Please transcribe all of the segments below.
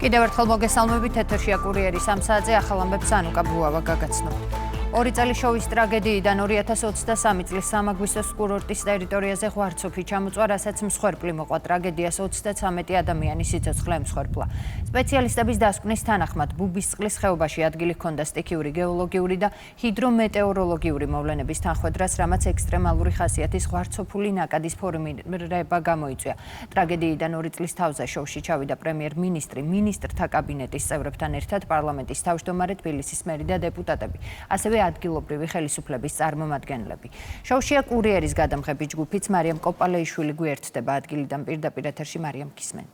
კიდევ ერთხელ მოგესალმებით, ეთერშია კურიერის ამ საათზე ახალ ამბებს ანუკა ბლუავა გაგაცნობთ. 2 წელი შოვის ტრაგედიიდან 2023 წლის სამაგვისოს კურორტის ტერიტორიაზე ღვარცოფი ჩამოწვა, რასაც მსხვერპლი მოყვა. ტრაგედიას 33 ადამიანის სიცოცხლე ემსხვერპლა. სპეციალისტების დასკვნის თანახმად, ბუბისწყლის ხეობაში ადგილი ჰქონდა სტიქიური, გეოლოგიური და ჰიდრომეტეოროლოგიური მოვლენების თანხმედრას, რამაც ექსტრემალური ხასიათის ღვარცოფული ნაკადის ფორმირება გამოიწვია. ტრაგედიიდან 2 წლის თავზე შოუში ჩავიდა პრემიერ-მინისტრი, მინისტრთა კაბინეტის წევრებთან ერთად, პარლამენტის თავმჯდომარე, თბილისის მერი და დეპუტატები. ასევე ადგილობრივი ხელისუფლების წარმომადგენლები. შოუშია კურიერის გადამღები ჯგუფიც მარიამ კოპალეიშვილი გვერდდება ადგილიდან პირდაპირ ეთერში. მარიამ, გისმენთ.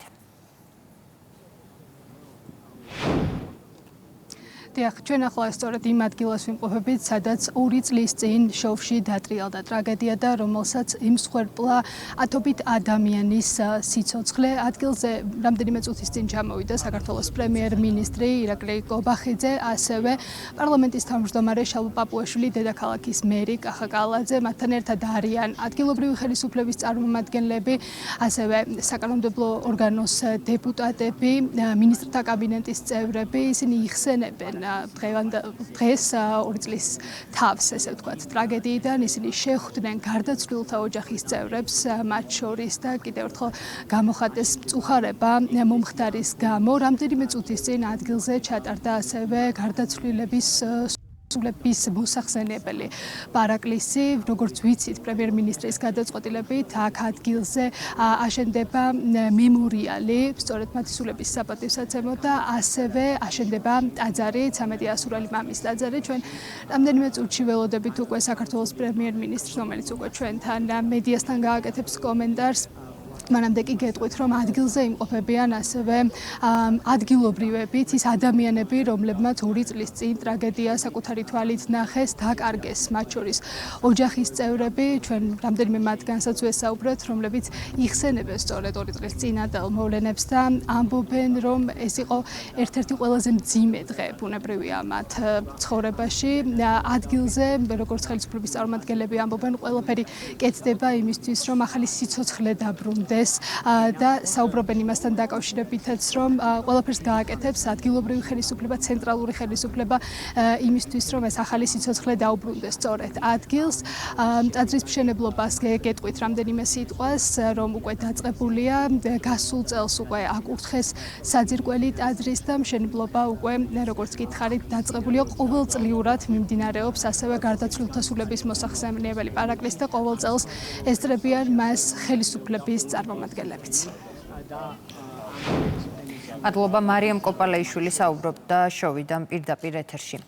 ჩვენ ახლა სწორედ იმ ადგილას ვიმყოფებით, სადაც 2 წლის წინ შოუში დატრიალდა ტრაგედია და რომელსაც იმსხვერპლა ათობით ადამიანის სიცოცხლე. ადგილზე რამდენიმე წუთის წინ ჩამოვიდა საქართველოს პრემიერ-მინისტრი ირაკლი კობახიძე, ასევე პარლამენტის თავმჯდომარე შალვა პაპუაშვილი, დედაქალაქის მერი კახა კალაძე. მათთან ერთად არიან ადგილობრივი ხელისუფლების წარმომადგენლები, ასევე საკანონმდებლო ორგანოს დეპუტატები, მინისტრთა კაბინეტის წევრები. ისინი იხსენებენ დღეს 2 წლის თავს, ესე ვთქვათ, ტრაგედიიდან. ისინი შეხვდნენ გარდაცვლილთა ოჯახის წევრებს, მათ შორის და კიდევ ერთხელ გამოხატეს მწუხარება მომხდარის გამო. რამდენიმე წუთის წინ ადგილზე ჩატარდა ასევე გარდაცვლილების სულების მოსახსენებელი პარაკლისი. როგორც ვიცით, პრემიერ-მინისტრის გადაწყვეტილებით აქ ადგილზე აშენდება მემორიალი სწორედ მათი სულების საპატივსაცემოდ და ასევე აშენდება ტაძარი, 13 ასურალი მამის ტაძარი. ჩვენ რამდენიმე წუთში ველოდებით უკვე საქართველოს პრემიერ-მინისტრს, რომელიც უკვე ჩვენთან მედიასთან გააკეთებს კომენტარს. მანამდე კი გეტყვით, რომ ადგილზე იმყოფებიან ასევე ადგილობრივებიც, ის ადამიანები, რომლებმაც 2 წლის წინ ტრაგედია საკუთარი თვალით ნახეს, დაკარგეს, მათ შორის ოჯახის წევრები. ჩვენ რამდენიმე მათგანსაც ვესაუბრეთ, რომლებიც იხსენებენ სწორედ 2 წლის წინადელ მოვლენებს და ამბობენ, რომ ეს იყო ერთ-ერთი ყველაზე მძიმე დღე, ბუნებრივია მათ ცხოვრებაში. ადგილზე, როგორც ხელისუფლების წარმომადგენლები ამბობენ, ყველაფერი კეთდება იმისთვის, რომ ახალი სიცოცხლე დაბრუნდეს. და საუბრობენ იმასთან დაკავშირებითაც, რომ ყველაფერს გააკეთებს ადგილობრივი ხელისუფლება, ცენტრალური ხელისუფლება იმისთვის, რომ ეს ახალი სიცოცხლე დაუბრუნდეს სწორედ ადგილს. ტაძრის მშენებლობას გეტყვით რამდენიმე სიტყვას, რომ უკვე დაწყებულია, გასულ წელს უკვე აკურთხეს საძირკველი ტაძრის და მშენებლობა უკვე, როგორც გითხარით, დაწყებულია. ყოველწლიურად მიმდინარეობს ასევე გარდაცვლილთა სულების მოსახსენებელი პარაკლისი და ყოველ წელს ესწრებიან მას ხელისუფლების წარმომადგენლებიც. მადლობა, მარიამ კოპალეიშვილი საუბრობდა შოვიდან პირდაპირ ეთერში.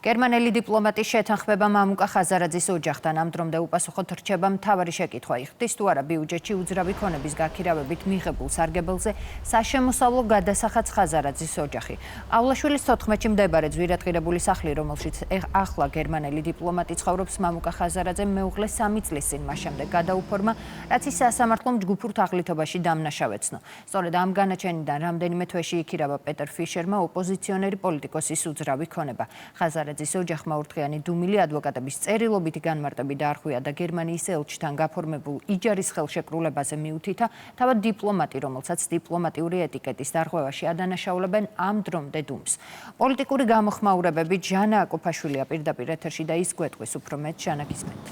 გერმანელი დიპლომატის შეთანხმება მამუკა ხაზარაძის ოჯახთან ამ დრომდე უპასუხოდ რჩება მთავარი შეკითხვა. იხდის თუ არა ბიუჯეტში უძრავი ქონების გაქირავებით მიღებულ სარგებელზე საშემოსავლო გადასახადს ხაზარაძის ოჯახი. ყავლაშვილის 14-ში მდებარე ძვირადღირებული სახლი, რომელშიც ახლა გერმანელი დიპლომატი ცხოვრობს, მამუკა ხაზარაძემ მეუღლეს 3 წლის წინ მას შემდეგ გადაუფორმა, რაც ის სასამართლომ ჯგუფურ თაღლითობაში დამნაშავეცნო. სწორედ ამ განაჩენიდან რამდენიმე თვეში იქირავა პეტერ ფიშერმა ოპოზიციონერი პოლიტიკოსის უძრავი ქონება. ხაზარაძის ოჯახმა ურთღიანი დუმილი ადვოკატების წერილობითი განმარტები დაარღვია და გერმანიის ელჩთან გაფორმებულ იჯარის ხელშეკრულებაზე მიუთითა, თავად დიპლომატი, რომელსაც დიპლომატიური ეტიკეტის დარღვევაში ადანაშაულებენ, ამ დრომდე დუმს. პოლიტიკური გამოხმაურებები ჟანა აკოფაშვილია პირდაპირ ეთერში და ის გვეტყვის უფრო მეტ. ჟანა, გისმენთ.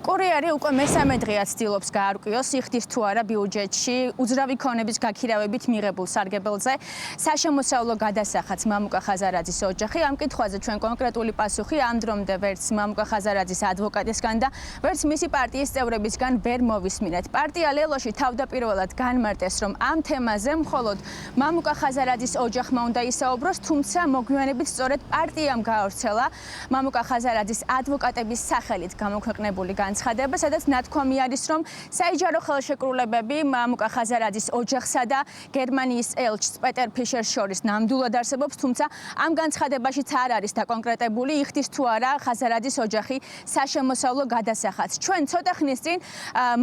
კურიერი უკვე მესამე დღეა ცდილობს გაარკვიოს, იხდის თუ არა ბიუჯეტში უძრავი ქონების გაქირავებით მიღებულ სარგებელზე საშემოსავლო გადასახადს მამუკა ხაზარაძის ოჯახი. ამ კითხვაზე ჩვენ კონკრეტული პასუხი ამ დრომდე ვერც მამუკა ხაზარაძის ადვოკატისგან და ვერც მისი პარტიის წევრებისგან ვერ მოვისმინეთ. პარტია ლელოში თავდაპირველად განმარტეს, რომ ამ თემაზე მხოლოდ მამუკა ხაზარაძის ოჯახმა უნდა ისაუბროს, თუმცა მოგვიანებით სწორედ პარტიამ გაავრცელა მამუკა ხაზარაძის ადვოკატების სახელით გამოქვეყნებული განცხადება, სადაც ნათქვამი არის, რომ საიჯარო ხელშეკრულებები მამუკა ხაზარაძის ოჯახსა და გერმანიის ელჩს პეტერ ფიშერს შორის ნამდვილად არსებობს, თუმცა ამ განცხადებაშიც არ არის დაკონკრეტებული, იხდის თუ არა ხაზარაძის ოჯახი საშემოსავლო გადასახადს. ჩვენ ცოტა ხნის წინ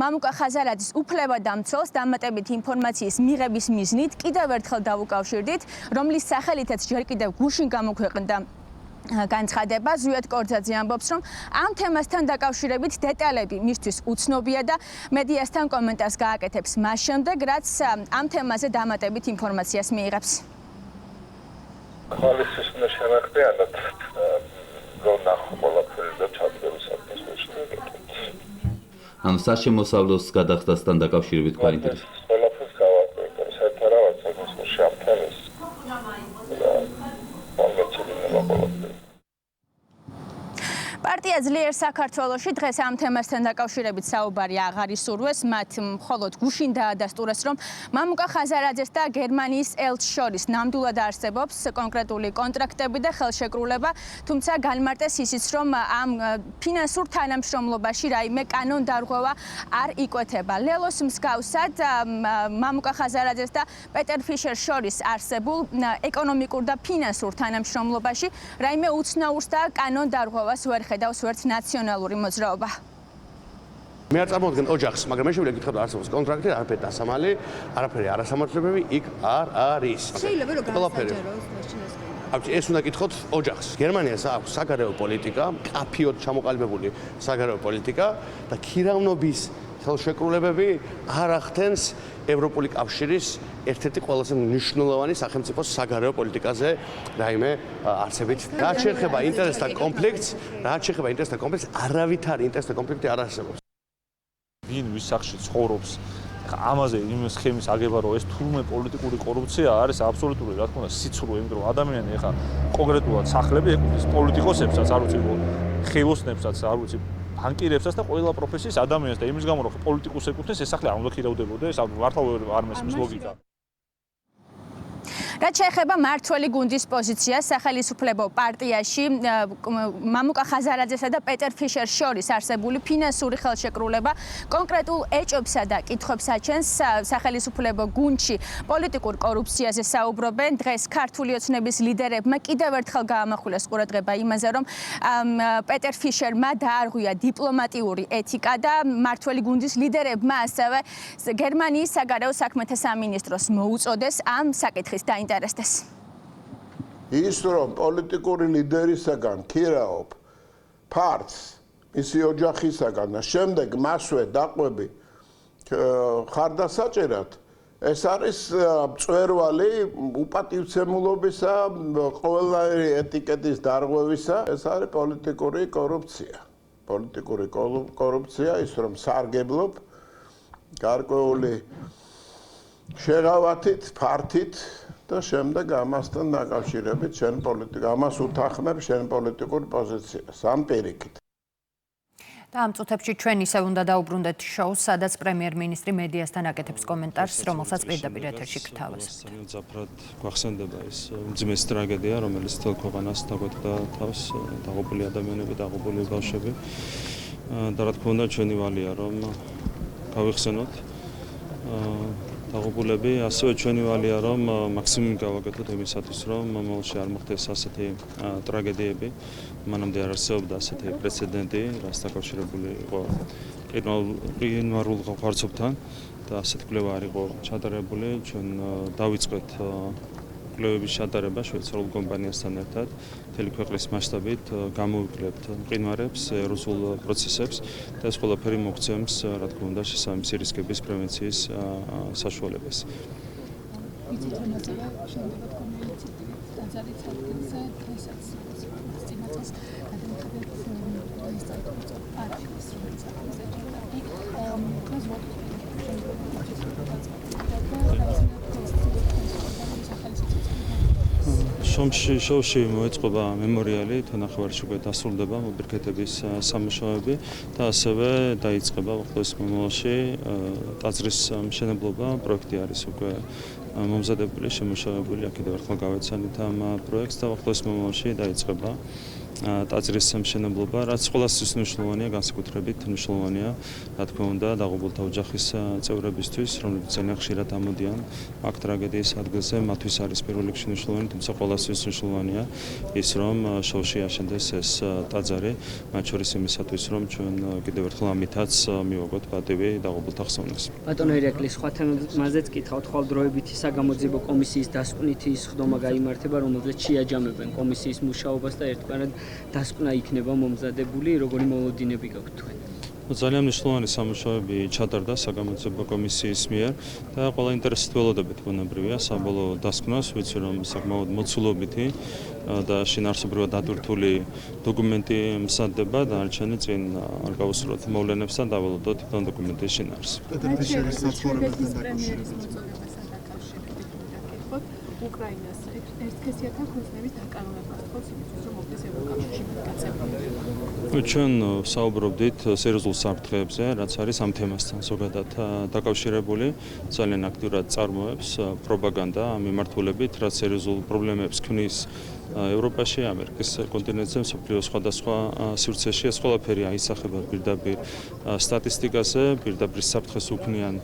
მამუკა ხაზარაძის უფლებადამცველს დამატებით ინფორმაციის მიღების მიზნით კიდევ ერთხელ დავუკავშირდით, რომლის სახელითაც ჯერ კიდევ გუშინ გამოქვეყნდა განცხადება. ზვიად კორძაძე ამბობს, რომ ამ თემასთან დაკავშირებით დეტალები მისთვის უცნობია და მედიასთან კომენტარს გააკეთებს მას შემდეგ, რაც ამ თემაზე დამატებით ინფორმაციას მიიღებს. ხალისის უნდა შევახდიანოთ გონახო ყველაფერი და ჩადდება საფასურში. ამ საშემოსავლოს გადახდასთან დაკავშირებით თქვა ინტერესი. ყველაფერს გავაკეთებ, საერთოდ რაღაც საფასურში ამ თემას. პარტია ძლიერ საქართველოში დღეს ამ თემასთან დაკავშირებით საუბარი აღარ ისურვეს, მათ მხოლოდ გუშინ დაადასტურეს, რომ მამუკა ხაზარაძეს და გერმანიის ელჩს შორის ნამდვილად არსებობს კონკრეტული კონტრაქტები და ხელშეკრულება, თუმცა განმარტეს ისიც, რომ ამ ფინანსურ თანამშრომლობაში რაიმე კანონდარღვევა არ იკვეთება. ლელოს მსგავსად მამუკა ხაზარაძეს და პეტერ ფიშერს შორის არსებულ ეკონომიკურ და ფინანსურ თანამშრომლობაში რაიმე უცნაურს და კანონდარღვევას ვერ ხედავს ვერც ნაციონალური მოძრაობა. მე არ წარმოვადგენ ოჯახს, მაგრამ მე შეგვიძლია გითხრათ არსებობს კონტრაქტი, არაფერი დასამალი, არაფერი არასამართლებები იქ არ არის. შეიძლება რომ განსაჯაროს მაშინ ეს უნდა გითხოთ ოჯახს. გერმანიას აქვს საგარეო პოლიტიკა, კაფიოდ ჩამოყალიბებული საგარეო პოლიტიკა და ქირავნობის ხელშეკრულებები არ ახდენს ევროპული კავშირის ერთ-ერთი ყველაზე მნიშვნელოვანი სახელმწიფოს საგარეო პოლიტიკაზე რაიმე არსებით. რაც შეეხება ინტერესთა კონფლიქტს, არავითარი ინტერესთა კონფლიქტი არ არსებობს. ვინ ვის სახში ცხოვრობს? ამაზე იმ სქემის აგება რომ ეს თურმე პოლიტიკური კორუფცია არის აბსოლუტური, რა თქმა უნდა, სიცრუე, იმიტომ რომ ადამიანი ეხა კონკრეტულად სახლები ეკუთვნის პოლიტიკოსებსაც, არ ვიცი, ხილოსნებსაც, არ ვიცი, ბანკირებსაც და ყველა პროფესიის ადამიანს და იმის გამო რომ პოლიტიკოს ეკუთვნის ეს სახლი არ უნდა ქირავდებოდეს, მართლა არ მესმის ლოგიკა. რაც შეეხება მართველი გუნდის პოზიციას სახელმწიფო პარტიაში მამუკა ხაზარაძესა და პეტერ ფიშერს შორის არსებული ფინანსური ხელშეკრულება კონკრეტულ ეჭვებსა და კითხვებს აჩენს სახელმწიფო გუნდში პოლიტიკურ კორუფციაზე საუბრობენ. დღეს ქართული ოცნების ლიდერებმა კიდევ ერთხელ გაამახვილეს ყურადღება იმაზე, რომ პეტერ ფიშერმა დაარღვია დიპლომატიური ეთიკა და მართველი გუნდის ლიდერებმა ასევე გერმანიის საგარეო საქმეთა სამინისტროს მოუწოდეს ამ საკითხის დაინტერესდეს. ის რომ პოლიტიკური ლიდერისაგან ქირაობ ფართს მისი ოჯახისაგან და შემდეგ მასვე დაყვები ხარდასაჭერად, ეს არის მწვერვალი უპატივცემულობისა, ყოველგვარი ეტიკეტის დარღვევისა, ეს არის პოლიტიკური კორუფცია. პოლიტიკური კორუფცია ის რომ სარგებლობ გარკვეული შეღავათით, ფართით და შემდეგ ამასთან დაკავშირებით შენ ამას უთანხმებ შენ პოლიტიკურ პოზიციას ამ პირიქით. და ამ წუთებში ჩვენ ისევ უნდა დაუბრუნდეთ შოუს, სადაც პრემიერ-მინისტრი მედიასთან აკეთებს კომენტარს, რომელსაც პირდაპირ ეთერში გთავაზობთ. ზაფრად გვახსენდება ეს ძმის ტრაგედია, რომელიც თელ ქვეყანას დაგვეთდა თავს, დაღუპული ადამიანები, დაღუპული ბავშვები. და რა თქმა უნდა, ჩვენი ვალია რომ გავიხსენოთ დაღუპულები, ასევე ჩვენი ვალია რომ მაქსიმუმი გავაკეთოთ იმისათვის, რომ მომავალში არ მოხდეს ასეთი ტრაგედიები. მანამდე არ არსებობდა ასეთი პრეცედენტი, რაც დაკავშირებული იყო ყინვარულ ხარცობთან და ასეთი კვლევა არ იყო ჩატარებული. ჩვენ დავიწყეთ კვლევების ჩატარება შვეიცარიულ კომპანიასთან ერთად. მთელი ქვეყნის მასშტაბით გამოვიკლებთ ყინვარებს, ეროზულ პროცესებს და ეს ყველაფერი მოგცემს, რა თქმა უნდა, შესაბამისი რისკების პრევენციის საშუალებას. შოუში მოეწყობა მემორიალი, თანახევარში უკვე დასრულდება მოპირკეთების სამუშაოები და ასევე დაიწყება უახლოეს მომავალში ტაძრის მშენებლობა. პროექტი არის უკვე მომზადებული, შემუშავებული, აქედან ერთხელ გავეცანით ამ პროექტს და უახლოეს მომავალში დაიწყება ტაძრის მშენებლობა, რაც ყველასთვის მნიშვნელოვანია, განსაკუთრებით მნიშვნელოვანია, რა თქმა უნდა, დაღუპულთა ოჯახის წევრებისთვის, რომლებიც ძალიან ხშირად ამოდიან აქ ტრაგედიის ადგილზე, მათთვის არის პირველ რიგში მნიშვნელოვანი, თუმცა ყველასთვის მნიშვნელოვანია ის, რომ შოვში აშენდეს ეს ტაძარი, მათ შორის იმისათვის, რომ ჩვენ კიდევ ერთხელ ამითაც მივაგოთ პატივი დაღუპულთა ხსოვნას. ბატონო ირაკლი, სხვა თემაზეც კითხავთ, ხვალდროებითი საგამოძიებო კომისიის დასკვნითი სხდომა გაიმართება, რომელზეც შეაჯამებენ კომისიის მუშაობას და ერთგვარად დასკვნა იქნება მომზადებული, როგორი მოლოდინები გაქვთ თქვენ? ძალიან მნიშვნელოვანი სამუშაოები ჩატარდა საგამოძიებო კომისიის მიერ და ყველა ინტერესით ველოდებით ბუნებრივია საბოლოო დასკვნას, ვიცი რომ საკმაოდ მოცულობითი და შინაარსობრივად დატვირთული დოკუმენტი მზადდება და არჩენი წინ არ გავუსურვოთ მოვლენებს და დაველოდოთ ამ დოკუმენტის შინაარსს. უკრაინას ერთქესიათა ქორწინების დაკანონებას თქოს იმისთვის რომ მოხდეს ევროკავშირში გაწევა. ჩვენ საუბრობდით სერიოზულ საფრთხეებზე, რაც არის ამ თემასთან ზოგადად დაკავშირებული, ძალიან აქტიურად წარმოებს პროპაგანდა ამ მიმართულებით, რაც სერიოზულ პრობლემებს ქმნის ევროპაში, ამერიკის კონტინენტზე, მსოფლიოს სხვადასხვა სივრცეში. ეს ყველაფერი აისახება პირდაპირ სტატისტიკაზე, პირდაპირ საფრთხეს უქმნიან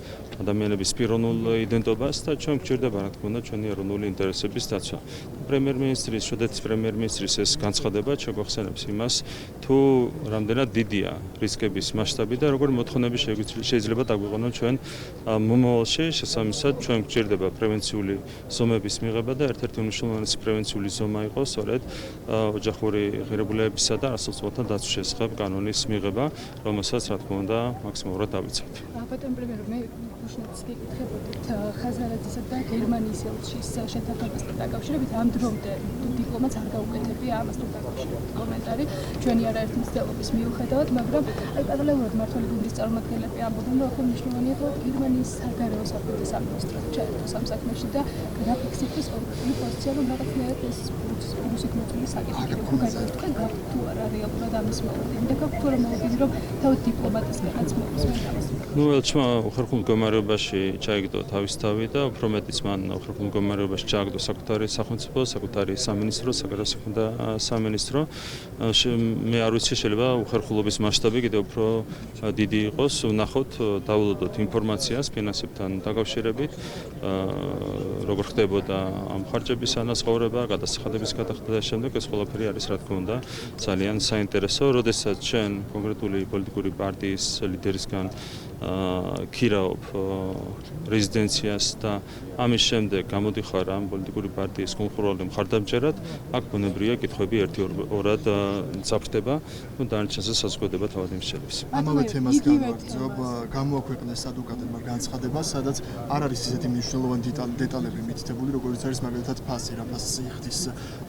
ადამიანების პიროვნულ იდენტობას და ჩვენ გვჭირდება, რა თქმა უნდა, ჩვენი ეროვნული ინტერესების დაცვა. პრემიერ-მინისტრის, შვედეთის პრემიერ-მინისტრის ეს განცხადება შეგვახსენებს იმას, თუ რამდენად დიდია რისკების მასშტაბი და როგორი მოთხოვნები შეიძლება დაგვიყვანონ ჩვენ მომავალში. შესაბამისად, ჩვენ გვჭირდება პრევენციული ზომების მიღება და ერთ-ერთი უმნიშვნელოვანესი პრევენციული ზომა იყო სწორედ ოჯახური ღირებულებებისა და ასოციაციათა დაცვის შესახებ კანონის მიღება, რომელსაც რა თქმა უნდა მაქსიმალურად დავიცავთ. ბატონ პრემიერ, მე უშუალოდ გეკითხებოდით ხაზარაძისა და გერმანიის ელჩის შეთანხმებასთან დაკავშირებით, ამ დრომდე დიპლომატს არ გაუკეთებია ამასთან დაკავშირებით კომენტარი ჩვენი არაერთი მცდელობის მიუხედავად, მაგრამ პარალელურად მმართველი გუნდის წარმომადგენლები ამბობენ, რომ ახლა მნიშვნელოვანია თავად გერმანიის საგარეო საქმეთა სამინისტრო ჩაერთოს ამ საქმეში და გაფიქსირდეს ორი პოზიცია, რომ რაღაცნაირად ეს რუსეთ მოწვევის საკითხი თქვენ გაქვთ თუ არა რეალურად ამის მოლოდინი და გაქვთ თუ არა მოლოდინი, რომ თავად დიპლომატისგანაც მოусმენთ. ნუ ელჩმა უხერხულ მდგომარეობაში ჩაიგდო თავის თავი და უფრო მეტიც მან უხერხულ მდგომარეობაში ჩააგდო საკუთარი სახელმწიფო, საკუთარი სამინისტრო, საგარეო საქმეთა სამინისტრო. მე არ ვიცი, შეიძლება უხერხულობის მასშტაბი კიდევ უფრო დიდი იყოს, ვნახოთ, დაველოდოთ ინფორმაციას ფინანსებთან დაკავშირებით, როგორ ხდებოდა ამ ხარჯების ანაზღაურება, გადასახადების გადახდა და შემდეგ ეს ყველაფერი არის, რა თქმა უნდა, ძალიან საინტერესო, როდესაც ჩვენ კონკრეტული პოლიტიკური პარტიის ლიდერისგან ქირაობ რეზიდენციას და ამის შემდეგ გამოდიხარ ამ პოლიტიკური პარტიის კონკრეტულ მხარდამჭერად, აქ ბუნებრივია კითხვები ერთ-ორად წაფრდება, ну დანარჩენზე საზოგადოება თავად იმსჯელებს. ამავე თემას განვაგრძობ, გამოაქვეყნეს ადვოკატებმა განცხადება, სადაც არ არის ისეთი მნიშვნელოვანი დეტალები მითითებული, როგორც არის მაგალითად ფასი, რა ფასი იხდის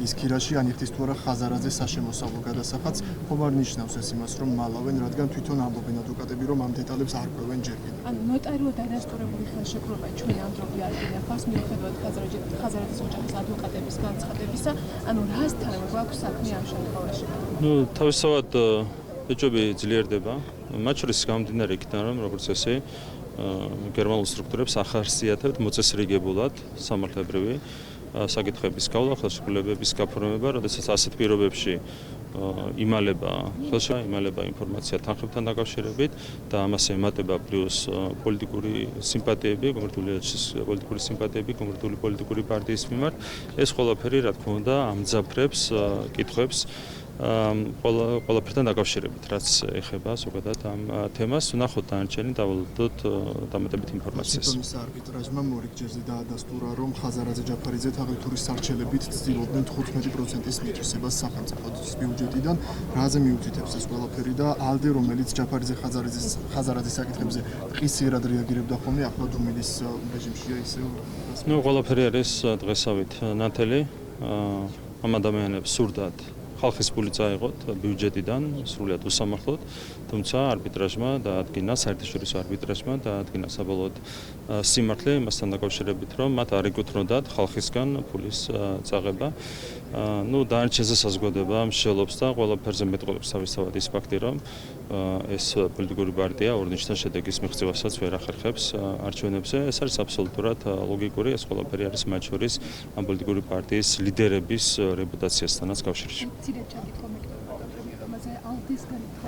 ის ქირაში, ან იხდის თუ არა ხაზარაძეს საშემოსავლო გადასახადს, ხომ არ ნიშნავს ეს იმას, რომ მალავენ, რადგან თვითონ ამბობენ ადვოკატები, რომ ამ დეტალებს არ ყვევენ ჯერ კიდევ. ანუ ნოტარიულად დადასტურებული ხელშეკრულება ჩვენი ამ დროი არ გინახავს, მიუხედავად ხაზარაძის ოჯახის ადვოკატების განცხადებისა, ანუ რასთან გვაქვს საქმე ამ შემთხვევაში? ну თავისთავად ეჭვები ძლიერდება, მათ შორის გამომდინარე იქიდან, რომ როგორც ესე გერმანულ სტრუქტურებს ახასიათებთ მოწესრიგებულად სამართლებრივი საკითხების გავლა, ხელშეკრულებების გაფორმება, როდესაც ასეთ პირობებში იმალება ინფორმაცია თანხებთან დაკავშირებით და ამას ემატება პლუს პოლიტიკური სიმპათიები, კონკრეტული პოლიტიკური სიმპათიები, კონკრეტული პოლიტიკური პარტიის მიმართ, ეს ყველაფერი, რა თქმა უნდა, ამძაფრებს კითხვებს ყველაფერთან დაკავშირებით, რაც ეხება ზოგადად ამ თემას, ვნახოთ დანარჩენი დაველოდოთ დამატებით ინფორმაციას. სიტონის არბიტრაჟმა მორიგჯერზე დაადასტურა, რომ ხაზარაძე ჯაფარიძე თაღლითურის სარჩელებით ცდილობდნენ 15%-ის მითვისებას სახელმწიფოს ბიუჯეტიდან. რაზე მიუთითებს ეს ყველაფერი და ალდე, რომელიც ჯაფარიძე ხაზარაძის საკითხებზე ყისიერად რეაგირებდა ხოლმე, ახლა დუმილის რეჟიმშია ისევ. ну ყველაფერი არის დღესავით ნათელი, ამ ადამიანებს სურდათ ხალხის ფული წაიღოთ ბიუჯეტიდან სრულად უსამართლოდ, თუმცა არბიტრაჟმა დაადგინა, საერთაშორისო არბიტრაჟმა დაადგინა საბოლოოდ სიმართლე იმასთან დაკავშირებით, რომ მათ არ ეკუთვნოდათ ხალხისგან ფულის წაღება. ну დანარჩენზე საზოგადოება მსჯელობს და ყველაფერზე მეტყველებს თავისთავად ის ფაქტი, რომ ეს პოლიტიკური პარტია ორნიშნულ შედეგის მიღწევასაც ვერ ახერხებს არჩევნებზე. ეს არის აბსოლუტურად ლოგიკური, ეს ყველაფერი არის მათ შორის ამ პოლიტიკური პარტიის ლიდერების რეპუტაციასთანაც კავშირში. ცირე ჩაკითხვა მეკითხება.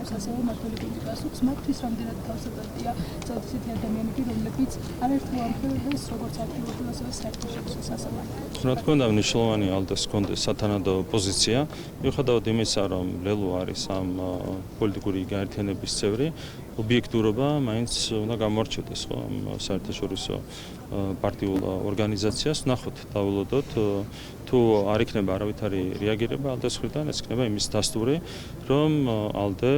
აკეთებს ასევე მართველი პოლიტიკას უხს მათთვის რამდენად თავსებურია ზოგადად ისეთი ადამიანები რომლებიც არაერთხელ ამხელებს როგორც აქტიურობენ ასევე საერთაშორისო სასამართლოში. რა თქმა უნდა მნიშვნელოვანი ალდეს კონდეს სათანადო პოზიცია მიუხედავად იმისა რომ ლელო არის ამ პოლიტიკური გაერთიანების წევრი ობიექტურობა მაინც უნდა გამორჩევდეს ხო ამ საერთაშორისო პარტიულ ორგანიზაციას ნახოთ დაულოდოთ თუ არ იქნება არავითარი რეაგირება ალდეს მხრიდან ეს იქნება იმის დასტური რომ ალდე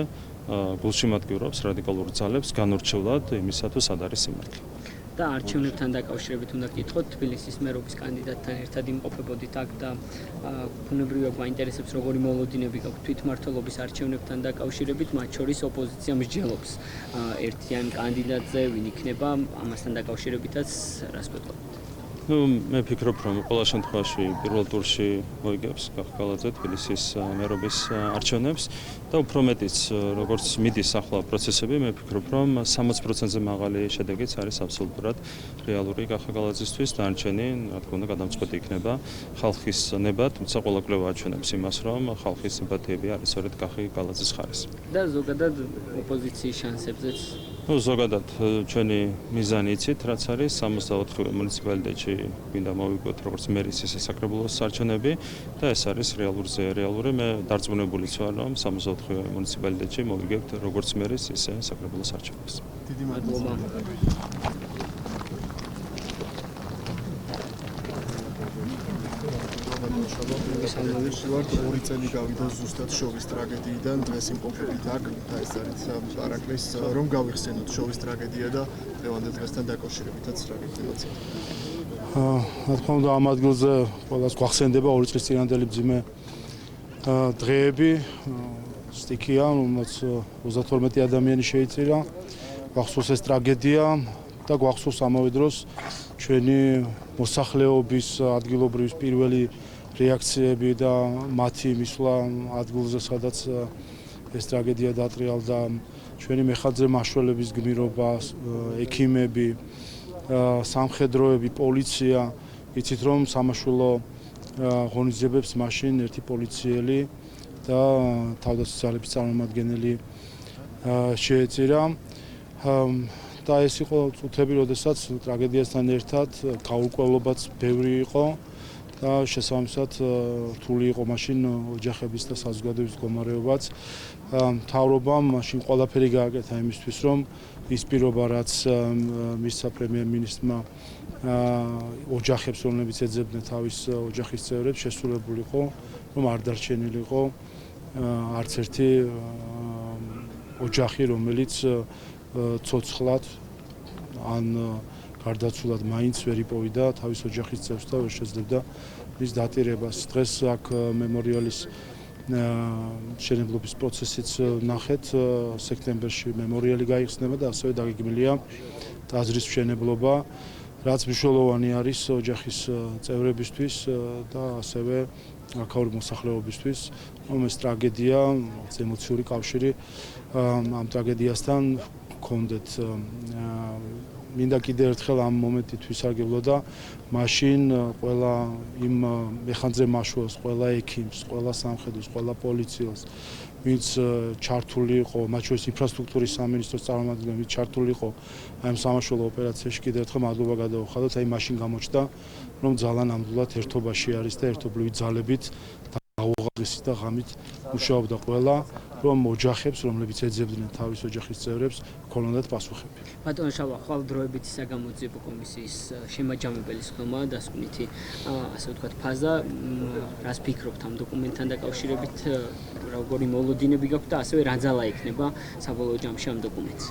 გულშემატკივრობს რადიკალურ ძალებს განურჩევლად იმისა თუ სად არის სიმართლე და არჩევნებთან დაკავშირებით უნდა გითხოთ თბილისის მერობის კანდიდატთან ერთად იმყოფებოდით აქ და ბუნებრივია გვაინტერესებს როგორი მოლოდინები გაქვთ თვითმმართველობის არჩევნებთან დაკავშირებით მათ შორის ოპოზიცია მსჯელობს ერთიან კანდიდატზე ვინ იქნება ამასთან დაკავშირებითაც რას გვეტყობთ ну მე ფიქრობ რომ ყველა შემთხვევაში პირველ ტურში მოიგებს გახგალაძე თბილისის მერობის არჩევნებს და უფრო მეტიც როგორც მიდის ახლა პროცესები მე ფიქრობ რომ 60%-ზე მაღალი შედეგიც არის აბსოლუტურად რეალური გახგალაძისთვის დანარჩენი რა თქმა უნდა გადამწყვეტი იქნება ხალხის ნება თუმცა ყველა კვლევა აჩვენებს იმას რომ ხალხის სიმპათიები არის სწორედ გახგალაძის ხარეს და ზოგადად ოპოზიციის შანსებზეც ну ზოგადად ჩვენი მიზანი იცით რაც არის 64 მუნიციპალიტეტში გვინდა მოვიგოთ როგორც მერის ისე საკრებულოს არჩევნები და ეს არის რეალური მე დარწმუნებულიც ვარ რომ 64 მუნიციპალიტეტში მოვიგებთ როგორც მერის ისე საკრებულოს არჩევნებს დიდი მადლობა მოგესალმებით ვართ 2 წელი გავიდა ზუსტად შოვის ტრაგედიიდან დღეს იმყოფებით აქ და ეს არის პარაკლის რომ გავიხსენოთ შოვის ტრაგედია და დღევანდელ დღესთან დაკავშირებითაც რა გექნებათ რა თქმა უნდა ამ ადგილზე ყველას გვახსენდება 2 წლის წინანდელი მძიმე დღეები სტიქია რომელიც 32 ადამიანი შეიწირა გვახსოვს ეს ტრაგედია და გვახსოვს ამავე დროს ჩვენი მოსახლეობის ადგილობრივი პირველი რეაქციები და მათი მისვლა ადგილზე სადაც ეს ტრაგედია დატრიალდა ჩვენი მეხაძე მაშველების გმირობა ექიმები სამხედროები პოლიცია იცით რომ სამაშველო ღონისძიებებს მაშინ ერთი პოლიციელი და თავდაცვის ძალების წარმომადგენელი შეეწირა და ეს იყო წუთები როდესაც ტრაგედიასთან ერთად გაურკვევლობაც ბევრი იყო და შესაბამისად რთული იყო მაშინ ოჯახების და საზოგადოების მდგომარეობაც მთავრობამ მაშინ ყველაფერი გააკეთა იმისთვის რომ ის პირობა რაც მისცა პრემიერ-მინისტრმა ოჯახებს რომლებიც ეძებდნენ თავის ოჯახის წევრებს შესრულებულიყო რომ არ დარჩენილიყო არც ერთი ოჯახი რომელიც ცოცხლად ან გარდაცვლად მაინც ვერ იპოვიდა თავის ოჯახის წევრს და ვერ შეძლებდა მის დატირებას. დღეს აქ მემორიალის მშენებლობის პროცესიც ნახეთ, სექტემბერში მემორიალი გაიხსნება და ასევე დაგეგმილია ტაძრის მშენებლობა, რაც მნიშვნელოვანი არის ოჯახის წევრებისთვის და ასევე აქაური მოსახლეობისთვის, რომ ეს ტრაგედია, ემოციური კავშირი ამ ტრაგედიასთან გქონდეთ. მინდა კიდევ ერთხელ ამ მომენტით ვისარგებლო და მაშინ ყველა იმ მეხანძე მაშველს, ყველა ექიმს, ყველა სამხედროს, ყველა პოლიციელს, ვინც ჩართული იყო, მათ შორის ინფრასტრუქტურის სამინისტროს წარმომადგენლები, ვინც ჩართული იყო აი ამ სამაშველო ოპერაციაში კიდევ ერთხელ მადლობა გადავუხადოთ, აი მაშინ გამოჩნდა, რომ ძალა ნამდვილად ერთობაში არის და ერთობლივი ძალებით დაუღალისით და ღამით მუშაობდა ყველა, რომ ოჯახებს, რომლებიც ეძებდნენ თავის ოჯახის წევრებს, ქონოდათ პასუხები. ბატონო შავა, ხვალ დროებით საგამოძიებო კომისიის შემაჯამებელი სხდომაა დასკვნითი, ასე ვთქვათ, ფაზა, რას ფიქრობთ ამ დოკუმენტთან დაკავშირებით, როგორი მოლოდინები გაქვთ და ასევე რა ძალა იქნება საბოლოო ჯამში ამ დოკუმენტს?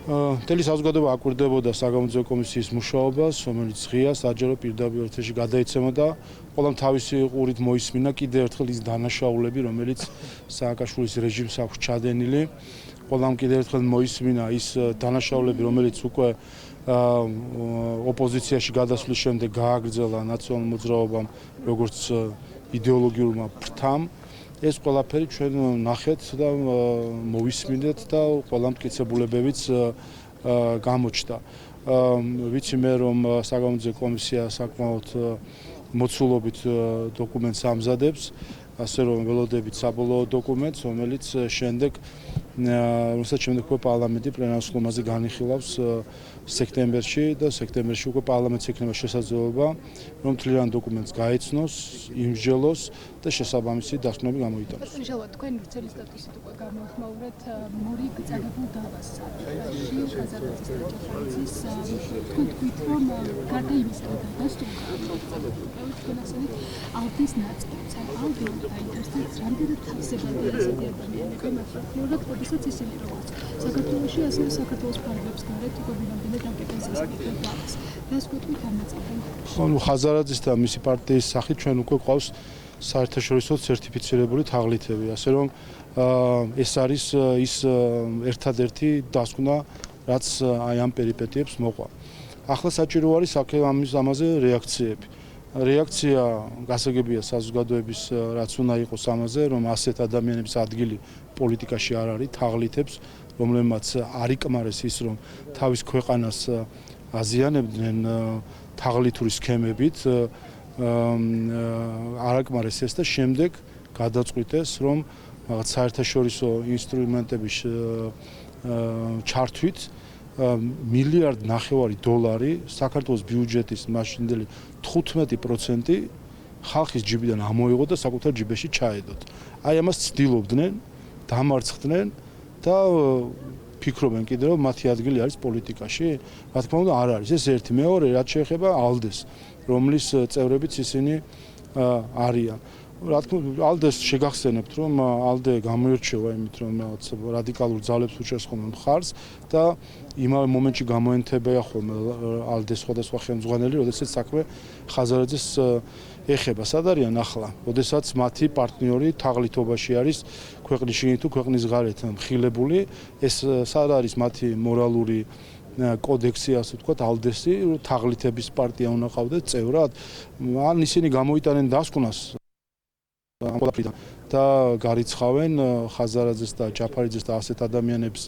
მთელი საზოგადოება აკვირდებოდა საგამოძიებო კომისიის მუშაობას, რომელიც ღია საჯარო პირდაპირ ეთერში გადაიცემოდა. ყველამ თავისი ყურით მოისმინა კიდევ ერთხელ ის დანაშაულები, რომელიც სააკაშვილის რეჟიმს აქვს ჩადენილი. ყველამ კიდევ ერთხელ მოისმინა ის დანაშაულები, რომელიც უკვე ოპოზიციაში გადასვლის შემდეგ გააგრძელა ნაციონალურ მოძრაობამ, როგორც იდეოლოგიურმა ფრთამ. ეს ყველაფერი ჩვენ ნახეთ და მოვისმინეთ და ყველა მტკიცებულებებიც გამოჩნდა. ვიცი მე რომ საგამოძიებო კომისია საკმაოდ მოცულობით დოკუმენტს ამზადებს, ასე რომ ველოდებით საბოლოო დოკუმენტს, რომელიც შემდეგ რომელსაც შემდეგ უკვე პარლამენტი პლენარულ სხდომაზე განიხილავს სექტემბერში და სექტემბერში უკვე პარლამენტს ექნება შესაძლებლობა რომ თლიან დოკუმენტს გაეცნოს, იმსჯელოს და შესაბამისი დასკვნები გამოიტანოს. შეიძლება თქვენ ვრცელი სტატუსით უკვე გამოიხმაურეთ მორი წაგებულ დავას საერთაშორისო ხაზარაძის და ჯაფარიძის თქვენ თქვით რომ გარდა იმისა რომ დასტურდა თქვენ ასეთ ალდის ნაწილს ალდი დაინტერესებს რამდენად თავისებურია ესეთი ადამიანები მაგრამ როდესაც ისინი როგორც საქართველოში ასევე საქართველოს ფარგლებს გარეთ უკვე ვინამდე დამკეტეს ესეთი დავას რას გვეტყვით ამ ნაწილთან ხო ხაზარაძის და მისი პარტიის სახით ჩვენ უკვე ყავს საერთაშორისო სერტიფიცირებული თაღლითები ასე რომ ეს არის ის ერთადერთი დასკვნა რაც აი ამ პერიპეტიებს მოყვა ახლა საჭირო არის ამაზე რეაქციები რეაქცია გასაგებია საზოგადოების რაც უნდა იყოს ამაზე რომ ასეთ ადამიანების ადგილი პოლიტიკაში არ არის თაღლითებს რომლებმაც არ იკმარეს ის რომ თავის ქვეყანას აზიანებდნენ თაღლითური სქემებით არ აკმარეს ეს და შემდეგ გადაწყვიტეს რომ რაღაც საერთაშორისო ინსტრუმენტების ჩართვით მილიარდ ნახევარი დოლარი საქართველოს ბიუჯეტის მაშინდელი 15% ხალხის ჯიბიდან ამოიღო და საკუთარ ჯიბეში ჩაედოთ. აი ამას ცდილობდნენ, დამარცხდნენ და ფიქრობენ კიდევ რომ მათი ადგილი არის პოლიტიკაში. რა თქმა უნდა არ არის. ეს ერთი, მეორე, რაც შეეხება ალდეს, რომლის წევრებიც ისინი არიან. რა თქმა უნდა ალდეს შეგახსენებთ რომ ალდე გამოირჩევა იმით რომ რაღაც რადიკალურ ძალებს უჭერს ხოლმე მხარს და იმავე მომენტში გამოენთებია ხოლმე ალდეს სხვადასხვა ხელმძღვანელი, როდესაც საქმე ხაზარაძეს ეხება. სად არიან ახლა? როდესაც მათი პარტნიორი თაღლითობაში არის ქვეყნის შიგნით თუ ქვეყნის გარეთ მხილებული, ეს სად არის მათი მორალური კოდექსი, ასე ვთქვათ, ალდესი, თაღლითების პარტია უნდა ყავდეს წევრად. ან ისინი გამოიტანენ დასკვნას და გარიცხავენ ხაზარაძეს და ჯაფარიძეს და ასეთ ადამიანებს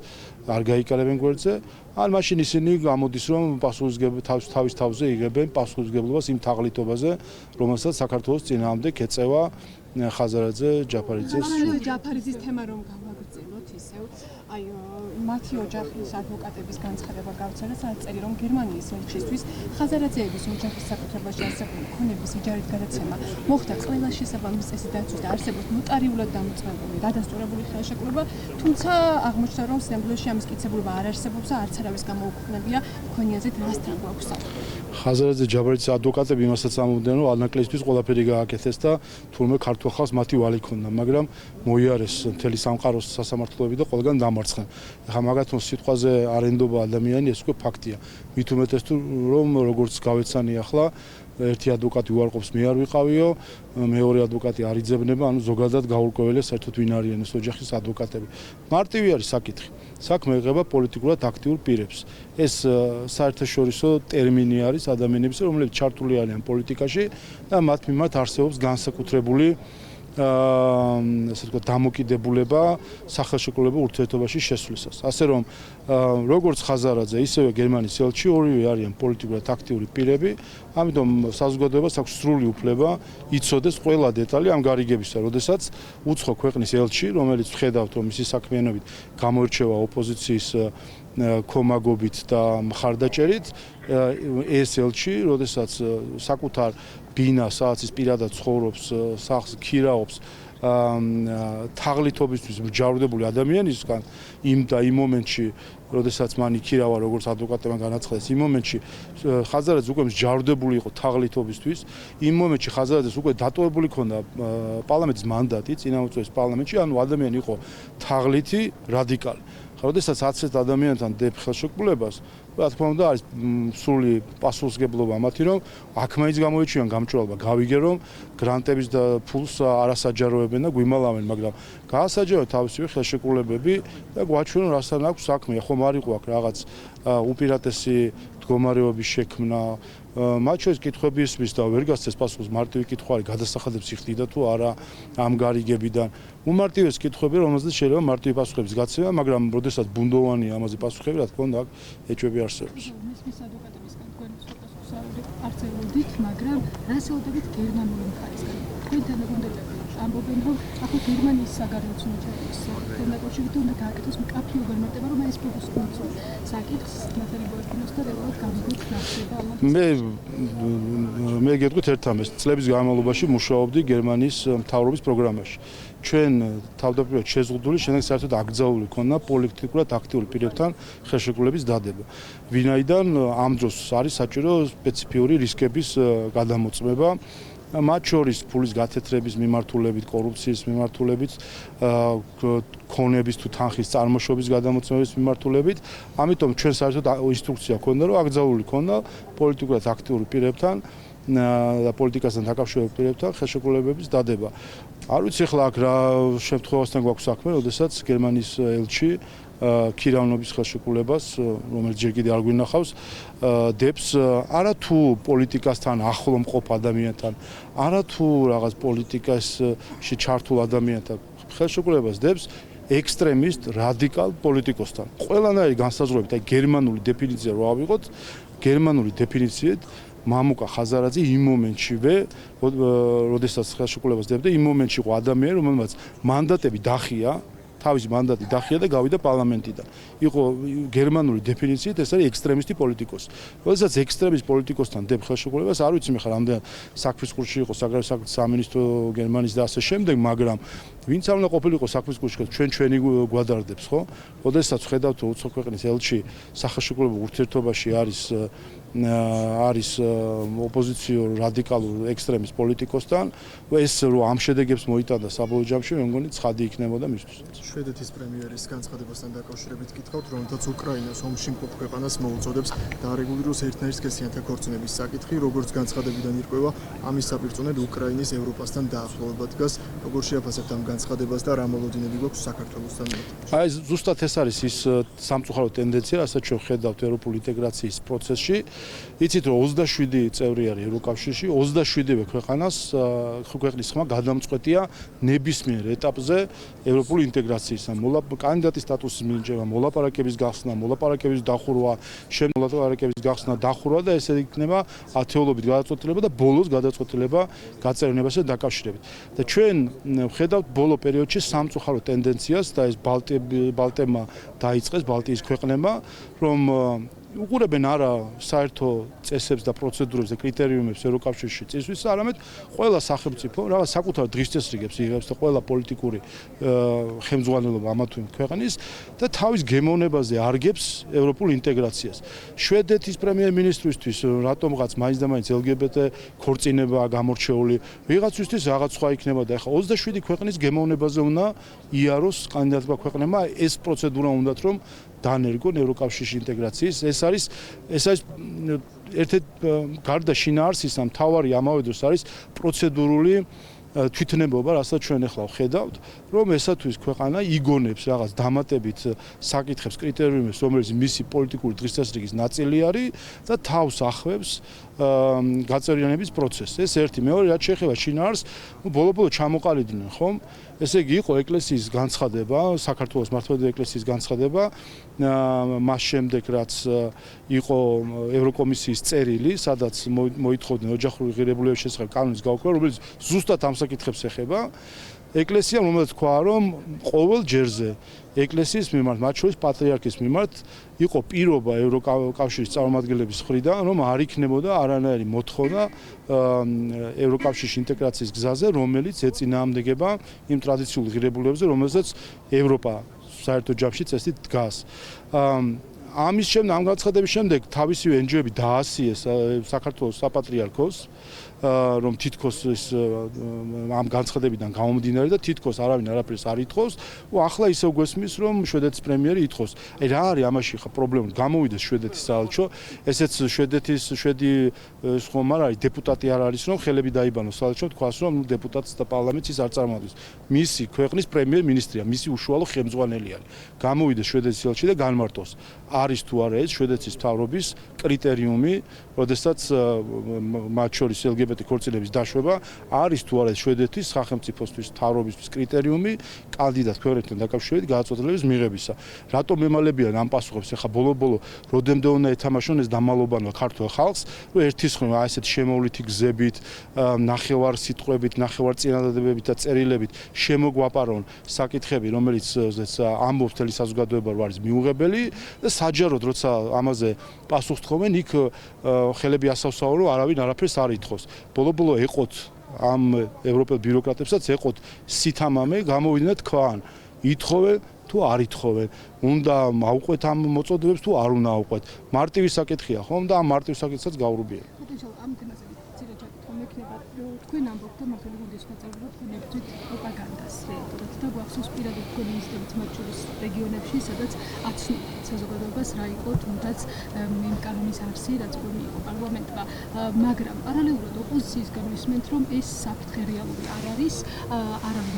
არ გაიკარებენ გვერდზე, ან მაშინ ისინი გამოდის რომ თავის თავზე იღებენ პასუხისმგებლობას იმ თაღლითობაზე, რომელსაც საქართველოს წინააღმდეგ ეწევა ხაზარაძე ჯაფარიძეს. ჯაფარიძის თემა რომ გავაგრძელოთ ისევ, აი მათი ოჯახის ადვოკატების განცხადება გავწერა, სადაც წერია რომ გერმანიის ელჩისთვის ხაზარაძეების ოჯახის საკუთრებაში არსებული ქონების იჯარით გადაცემა მოხდა ყველა შესაბამის წესით დაცვის და არსებობს ნოტარიულად დამოწმებული დადასტურებული ხელშეკრულება, თუმცა აღმოჩნდა რომ სინამდვილეში ამის მტკიცებულება არ არსებობს და არც არავის გამოუქვეყნებია ქონიაზე დრასთან გვაქვს. ხაზარაძე ჯაფარიძის ადვოკატები იმასაც ამბობდნენ რომ ალნაკლისთვის ყველაფერი გააკეთეს და თურმე ქართულ ხალხს მათი ვალი ქონდა, მაგრამ მოიარეს მთელი სამყაროს სასამართლოები და ყველგან დამარცხდნენ. ახლა მაგათონ სიტყვაზე არენდობა ადამიანი ეს უკვე ფაქტია. მით უმეტეს თუ რომ როგორც გავეცანი ახლა ერთი ადვოკატი უარყოფს მე არ ვიყავიო, მეორე ადვოკატი არ იძებნება, ანუ ზოგადად გაურკვეველია საერთოდ ვინ არიან ეს ოჯახის ადვოკატები. მარტივი არის საკითხი. საქმე ეხება პოლიტიკურად აქტიურ პირებს. ეს საერთაშორისო ტერმინი არის ადამიანების, რომლებიც ჩართული არიან პოლიტიკაში და მათ მიმართ არსებობს განსაკუთრებული ასე ვთქვათ დამოკიდებულება სახელშეკრულებულ ურთიერთობაში შესვლისას. ასე რომ როგორც ხაზარაძე, ისევე გერმანიის ელჩი ორივე არიან პოლიტიკურად აქტიური პირები, ამიტომ საზოგადოებას აქვს სრული უფლება იცოდეს ყველა დეტალი ამ გარიგებისა, როდესაც უცხო ქვეყნის ელჩი, რომელიც ვხედავთ რომ მისი საქმიანობით გამოირჩევა ოპოზიციის კომაგობით და მხარდაჭერით, ეს ელჩი, როდესაც საკუთარ ბინას, სადაც ის პირადად ცხოვრობს, სახლს ქირაობს, თაღლითობისთვის მჯავრდებული ადამიანისგან იმ მომენტში, როდესაც მან იქირავა როგორც ადვოკატებმა განაცხადეს, იმ მომენტში ხაზარაძე უკვე მჯავრდებული იყო თაღლითობისთვის, იმ მომენტში ხაზარაძეს უკვე დატოვებული ჰქონდა პარლამენტის მანდატი, წინამორბედის პარლამენტში, ანუ ადამიანი იყო თაღლითი, რადიკალი. როდესაც ასეთ ადამიანთან დებ ხელშეკრულებას, რა თქმა უნდა არის სრული პასუხისმგებლობა მათი, რომ აქ მაინც გამოიჩიან გამჭვირვალობა, გავიგე რომ გრანტების და ფულს არასაჯაროებენ და გვიმალავენ, მაგრამ გაასაჯაროეთ თავისივე ხელშეკრულებები და გვაჩვენონ რასთან აქვს საქმე. ხომ არ იყო აქ რაღაც უპირატესი მდგომარეობის შექმნა, მათ შორის კითხვები ისმის და ვერ გასცეს პასუხს, მარტივი კითხვა არის, გადასახადებს იხდიდა თუ არა ამ გარიგებიდან. უმარტივეს კითხვები, რომელზეც შეიძლება მარტივი პასუხების გაცემა, მაგრამ როდესაც ბუნდოვანია ამაზე პასუხები, რა თქმა უნდა, აქ ეჭვები არსებობს. მის ადვოკატებისგან თქვენ პასუხს არც ელოდით, მაგრამ რას ელოდებით გერმანული მხარისგან? თქვენ თანაგუნდელები ამბობენ, რომ ახლა გერმანიის საგარეო ცნობიერების დაკავშირებით უნდა გააკეთოს მკაფიო განმარტება, რომ ეს პროფესიონალს საკითხს ნათელი ბოეთინოს და რეალურად გამიგოთ ნახება. მე გეტყვით ერთ ამას, წლების განმავლობაში მუშაობდი გერმანიის მთავრობის პროგრამაში. ჩვენ თავდაპირველად შეზღუდული, შემდეგ საერთოდ აკრძალული ქონდა პოლიტიკურად აქტიური პირებთან ხელშეკრულების დადება. ვინაიდან ამ დროს არის საჭირო სპეციფიური რისკების გადამოწმება, მათ შორის ფულის გათეთრების მიმართულებით, კორუფციის მიმართულებით, ქონების თუ თანხის წარმოშობის გადამოწმების მიმართულებით. ამიტომ ჩვენ საერთოდ ინსტრუქცია ქონდა, რომ აკრძალული ქონდა პოლიტიკურად აქტიური პირებთან და პოლიტიკასთან დაკავშირებულ პირებთან ხელშეკრულებების დადება. არ ვიცი ახლა აქ რა შემთხვევასთან გვაქვს საქმე, როდესაც გერმანიის ელჩი ქირავნობის ხელშეკრულებას, რომელიც ჯერ კიდევ არ გვინახავს, დებს არა თუ პოლიტიკასთან ახლო მყოფ ადამიანთან, არა თუ რაღაც პოლიტიკაში ჩართულ ადამიანთან ხელშეკრულებას დებს ექსტრემისტ რადიკალ პოლიტიკოსთან. ყველანაირი განსაზღვრებით, აი გერმანული დეფინიცია რო ავიღოთ, გერმანული დეფინიციით მამუკა ხაზარაძე იმ მომენტშივე, როდესაც ხელშეკრულებას დებდა, იმ მომენტში იყო ადამიანი, რომელმაც მანდატები დახია, თავისი მანდატი დახია და გავიდა პარლამენტიდან. იყო გერმანული დეფინიციით ეს არის ექსტრემისტი პოლიტიკოსი. როდესაც ექსტრემისტ პოლიტიკოსთან დებ ხელშეკრულებას, არ ვიცი მე ხარ რამდენი საქმის კურსში იყო საგარეო საქმეთა სამინისტრო გერმანიის და ასე შემდეგ, მაგრამ ვინც არ უნდა ყოფილიყო საქმის კურსში, ჩვენი გვადარდებს, ხო? როდესაც ხედავთ რომ უცხო ქვეყნის ელჩი სახელმწიფო ურთიერთობაში არის ოპოზიციურ რადიკალურ ექსტრემის პოლიტიკოსთან, ეს რომ ამ შედეგებს მოიტანდა საბოლოო ჯამში, მე მგონი ცხადი იქნებოდა მისთვის. შვედეთის პრემიერის განცხადებასთან დაკავშირებით გითხავთ, რომელთაც უკრაინას ომში მყოფ ქვეყანას მოუწოდებს დაარეგულიროს ერთნაირსქესიანთა ქორწინების საკითხი, როგორც განცხადებიდან ირკვევა, ამის საპირწონედ უკრაინის ევროპასთან დაახლოება დგას. როგორ შეაფასებთ ამ განცხადებას და რა მოლოდინები გვაქვს საქართველოსთან? აი ზუსტად ეს არის ის სამწუხარო ტენდენცია, რასაც ჩვენ ხედავთ ევროპული ინტეგრაციის პროცესში. იცით რომ 27 წევრი არის ევროკავშირში, 27-ვე ქვეყნის ხმა გადამწყვეტია ნებისმიერ ეტაპზე ევროპული ინტეგრაციის კანდიდატის სტატუსის მინიჭება, მოლაპარაკების გახსნა, მოლაპარაკების დახურვა, შემდეგ მოლაპარაკების გახსნა, დახურვა და ესე იქნება ათეულობით გადაწყვეტილება და ბოლოს გადაწყვეტილება გაწევრიანებასთან დაკავშირებით. და ჩვენ ვხედავთ ბოლო პერიოდში სამწუხარო ტენდენციას და ეს ბალტემა დაიწყეს ბალტიის ქვეყნებმა, რომ უყურებენ არა საერთო წესებს და პროცედურებს და კრიტერიუმებს ევროკავშირში წესვის, არამედ ყველა სახელმწიფო რაღაც საკუთარ დღის წესრიგებს იღებს და ყველა პოლიტიკური ხელმძღვანელობა ამა თუ იმ ქვეყნის და თავის გემოვნებაზე არგებს ევროპულ ინტეგრაციას. შვედეთის პრემიერ-მინისტრისთვის რატომღაც მაინც და მაინც LGBT ქორწინება გამორჩეული, ვიღაცისთვის რაღაც სხვა იქნება და ახლა 27 ქვეყნის გემოვნებაზე უნდა იაროს კანდიდატმა ქვეყნებმა ეს პროცედურა უნდათ რომ დანერგონ ევროკავშირში ინტეგრაციის. ეს არის ერთ-ერთი გარდა შინაარსისა მთავარი ამავე დროს არის პროცედურული თვითნებობა, რასაც ჩვენ ახლა ვხედავთ, რომ ესათვის ქვეყანა იგონებს რაღაც დამატებით საკითხებს, კრიტერიუმებს, რომელიც მისი პოლიტიკური დღესდღეობის ნაწილი არის და თავს ახვევს გაწევრიანების პროცესს. ეს ერთი, მეორე, რაც შეეხება შინაარსს, ბოლო-ბოლო ჩამოყალიბდნენ, ხომ? ესე იგი იყო ეკლესიის განცხადება, საქართველოს მართლმადიდებელი ეკლესიის განცხადება, მას შემდეგ რაც იყო ევროკომისიის წერილი, სადაც მოითხოვდნენ ოჯახური ღირებულებების შესახებ კანონის გაუქმება, რომელიც ზუსტად ამ საკითხებს ეხება. ეკლესიამ რომელიც თქვა, რომ ყოველ ჯერზე ეკლესიის მიმართ, მათ შორის პატრიარქის მიმართ იყო პირობა ევროკავშირის წარმომადგენლების მხრიდან, რომ არ იქნებოდა არანაირი მოთხოვნა ევროკავშირის ინტეგრაციის გზაზე, რომელიც ეწინააღმდეგება იმ ტრადიციულ ღირებულებებზე, რომელსაც ევროპა საერთო ჯამში წესით დგას. ამის შემდეგ, ამ განცხადების შემდეგ თავისივე NGO-ები დაასიეს საქართველოს საპატრიარქოს, რომ თითქოს ის ამ განცხადებიდან გამომდინარე და თითქოს არავინ არაფერს არ ითხოვს. ახლა ისევ გვესმის, რომ შვედეთის პრემიერი ითხოვს. აი რა არის ამაში ხა პრობლემა? გამოვიდეს შვედეთის საელჩო, ესეც შვედი ხომ არ არის დეპუტატი არ არის, რომ ხელები დაიბანოს საელჩო, თქვას რომ დეპუტატს და პარლამენტს ის არ წარმოადგენს. მისი ქვეყნის პრემიერ-მინისტრია, მისი უშუალო ხელმძღვანელი არის. გამოვიდეს შვედეთის საელჩო და განმარტოს. არის თუ არა ეს შვედეთის მთავრობის კრიტერიუმი, როდესაც მათ შორის LGBT ქორწინების დაშვება არის თუ არა შვედეთის სახელმწიფოსთვის მთავრობისთვის კრიტერიუმი კანდიდატ ქვეყნებთან დაკავშირებით გადაწყვეტილების მიღებისა. რატომ ემალებიან ამ პასუხებს ახლა ბოლო-ბოლო როდემდე უნდა ეთამაშონ ეს დამალობანვა ქართულ ხალხს, რომ ერთის ხომ ასეთ შემოვლითი გზებით, ნახევარ სიტყვებით, ნახევარ წინადადებებით და წერილებით შემოგვაპარონ საკითხები, რომელიც ამბობს მთელი საზოგადოება რომ არის მიუღებელი და საჯაროდ როცა ამაზე პასუხს თხოვენ, იქ ხელები ასავსაო რომ არავინ არაფერს არ ითხოვს. ბოლო-ბოლო ეყოთ ამ ევროპელ ბიუროკრატებსაც ეყოთ სითამამე გამოვიდნენ თქვან ითხოვენ თუ არ ითხოვენ, უნდა აუყვეთ ამ მოწოდებებს თუ არ უნდა აუყვეთ. მარტივი საკითხია ხომ და ამ მარტივ საკითხსაც გაურბიან. ამ თემაზე ცირე ჩაკითხვა მექნება, რომ თქვენ ამბობთ და მართალი გუნდის მოწოდება თქვენ ებრძვით პროპაგანდას რეალურად და გვახსოვს პირადად თქვენი ინსტიტუტის მათ შორის რეგიონებში, სადაც აცნობთ საზოგადოებას რა იყო თუნდაც იმ კანონის არსი, რაც გვინდა იყო პარლამენტმა, მაგრამ პარალელურად ოპოზიციისგან ვისმენთ, რომ ეს საფრთხე რეალური არ არის, არავინ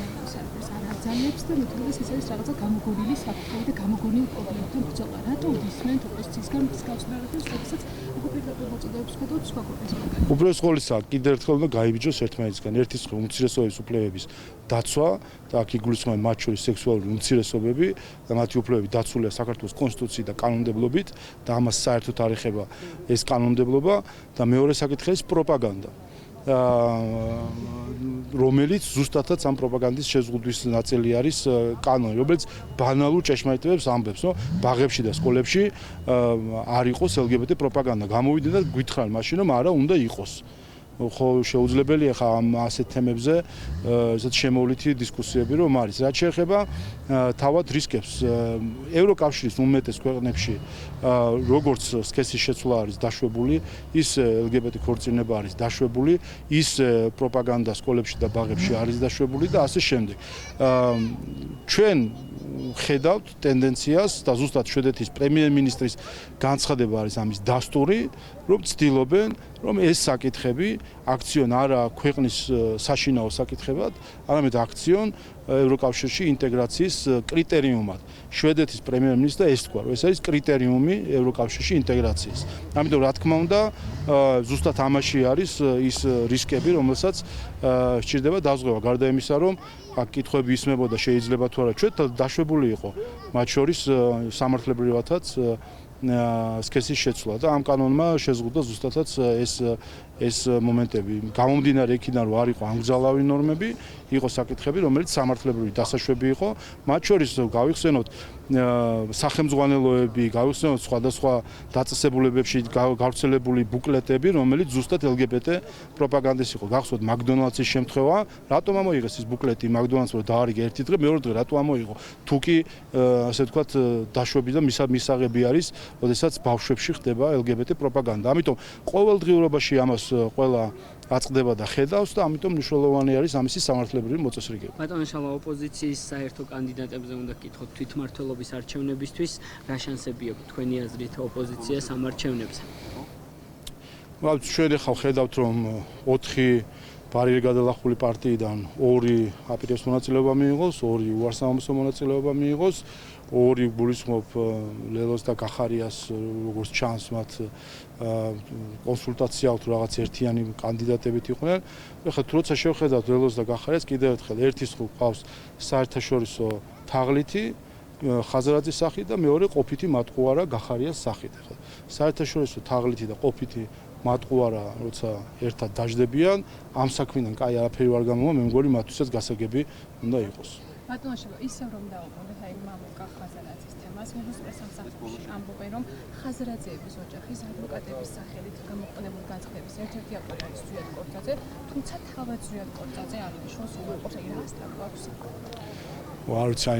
არ აძალებს და მეტყველეს ეს არის რაღაცა გამოგონილი საფრთხე და გამოგონილი პრობლემებთან ბრძოლა. რატო ვისმენთ ოპოზიციისგან მსგავს ნარატივს, როდესაც უკვე პირდაპირ მოწოდებს ხედავთ სხვა ქვეყნებთან? უბრალოდ ყოველისა კიდევ ერთხელ უნდა გაიბიჯოს ერთმანეთისგან. ერთის ხომ უმცირესობების უფლებების დაცვა და აქ იგულისხმება მათ შორის სექსუალური უმცირესობები და მათი უფლებები დაცულია საქართველოს კონსტიტუციით და კანონმდებლობით და ამას საერთოდ არ ეხება ეს კანონმდებლობა და მეორე საკითხი არის პროპაგანდა. რომელიც ზუსტადაც ამ პროპაგანდის შეზღუდვის ნაწილი არის კანონი, რომელიც ბანალურ ჭეშმარიტებებს ამბობს, რომ ბაღებში და სკოლებში არ იყოს LGBT პროპაგანდა. გამოვიდნენ და გვითხრან მაშინ, რომ არა, უნდა იყოს. ხო შეუძლებელია ხა ამ ასეთ თემებზე ესეთ შემოვლითი დისკუსიები რომ არის. რაც შეეხება თავად რისკებს ევროკავშირის უმეტეს ქვეყნებში როგორც სქესის შეცვლა არის დაშვებული, ის LGBT ქორწინება არის დაშვებული, ის პროპაგანდა სკოლებში და ბაღებში არის დაშვებული და ასე შემდეგ. ჩვენ ხედავთ ტენდენციას და ზუსტად შვედეთის პრემიერ-მინისტრის განცხადება არის ამის დასტური, რომ ცდილობენ რომ ეს საკითხები აქციონ არა ქვეყნის საშინაო საკითხებად, არამედ აქციონ ევროკავშირში ინტეგრაციის კრიტერიუმად. შვედეთის პრემიერ-მინისტრმა ეს თქვა, რომ ეს არის კრიტერიუმი ევროკავშირში ინტეგრაციის. ამიტომ რა თქმა უნდა, ზუსტად ამაში არის ის რისკები, რომელსაც სჭირდება დაზღვევა. გარდა იმისა, რომ აქ კითხვები ისმებოდა შეიძლება თუ არა ჩვენ დაშვებული იყო, მათ შორის სამართლებრივადაც სქესის შეცვლა და ამ კანონმა შეზღუდა ზუსტადაც ეს მომენტები. გამომდინარე იქიდან რომ არ იყო ამგზალავი ნორმები, იყო საკითხები, რომელიც სამართლებრივი დასაშვები იყო, მათ შორის გავიხსენოთ სახელმძღვანელოები, გავიხსენოთ სხვადასხვა დაწესებულებებში გავრცელებული ბუკლეტები, რომელიც ზუსტად LGBT პროპაგანდის იყო. გახსოვთ მაკდონალდსის შემთხვევა, რატომ ამოიღეს ეს ბუკლეტი მაკდონალდს რომ დაარიგე ერთი დღე, მეორე დღე რატო ამოიღო? თუ კი ასე ვთქვათ დაშვები და მისაღები არის, როდესაც ბავშვებში ხდება LGBT პროპაგანდა. ამიტომ ყოველდღიურობაში ამას ყველა აწყდება და ხედავს და ამიტომ მნიშვნელოვანი არის ამისი სამართლებრივი მოწესრიგება. ბატონო შალვა, ოპოზიციის საერთო კანდიდატებზე უნდა გკითხოთ თვითმმართველობის არჩევნებისთვის, რა შანსები აქვს თქვენი აზრით ოპოზიციას ამ არჩევნებზე? ჩვენ ახლა ხედავთ რომ 4 ბარიერ გადალახული პარტიიდან 2 აპირებს მონაწილეობა მიიღოს, 2 უარსამომსო მონაწილეობა მიიღოს, 2 გულისხმობ ლელოს და გახარიას როგორც ჩანს მათ კონსულტაცია აქვს რაღაც ერთიანი კანდიდატებით იყვნენ. ეხლა თუ როცა შევხედავთ ლელოს და გახარიას, კიდევ ერთხელ ერთის ყავს საერთაშორისო თაღლითი ხაზარაძის სახით და მეორე ყოფითი მატყუარა გახარიას სახით. ეხლა საერთაშორისო თაღლითი და ყოფითი მატყუარა როცა ერთად დაждდებიან, ამ საქმიდან კაი არაფერი არ გამოვა, მე მგონი მათთვისაც გასაგები უნდა იყოს. ბატონო შალვა, ისევ რომ დავუყოვნოთ აი მამუკა ხაზარაძის თემას, მუსპრეს სამსახურში ამბობენ, რომ ხაზარაძეების ოჯახის ადვოკატების სახელით გამოყენებული განცხადების ერთ-ერთი ავტორი არის ზვიად კორწაძე, თუმცა თავად ზვიად კორწაძე არ ნიშნავს უყურებს რა ასტაკო აქვს. არ ვიცი,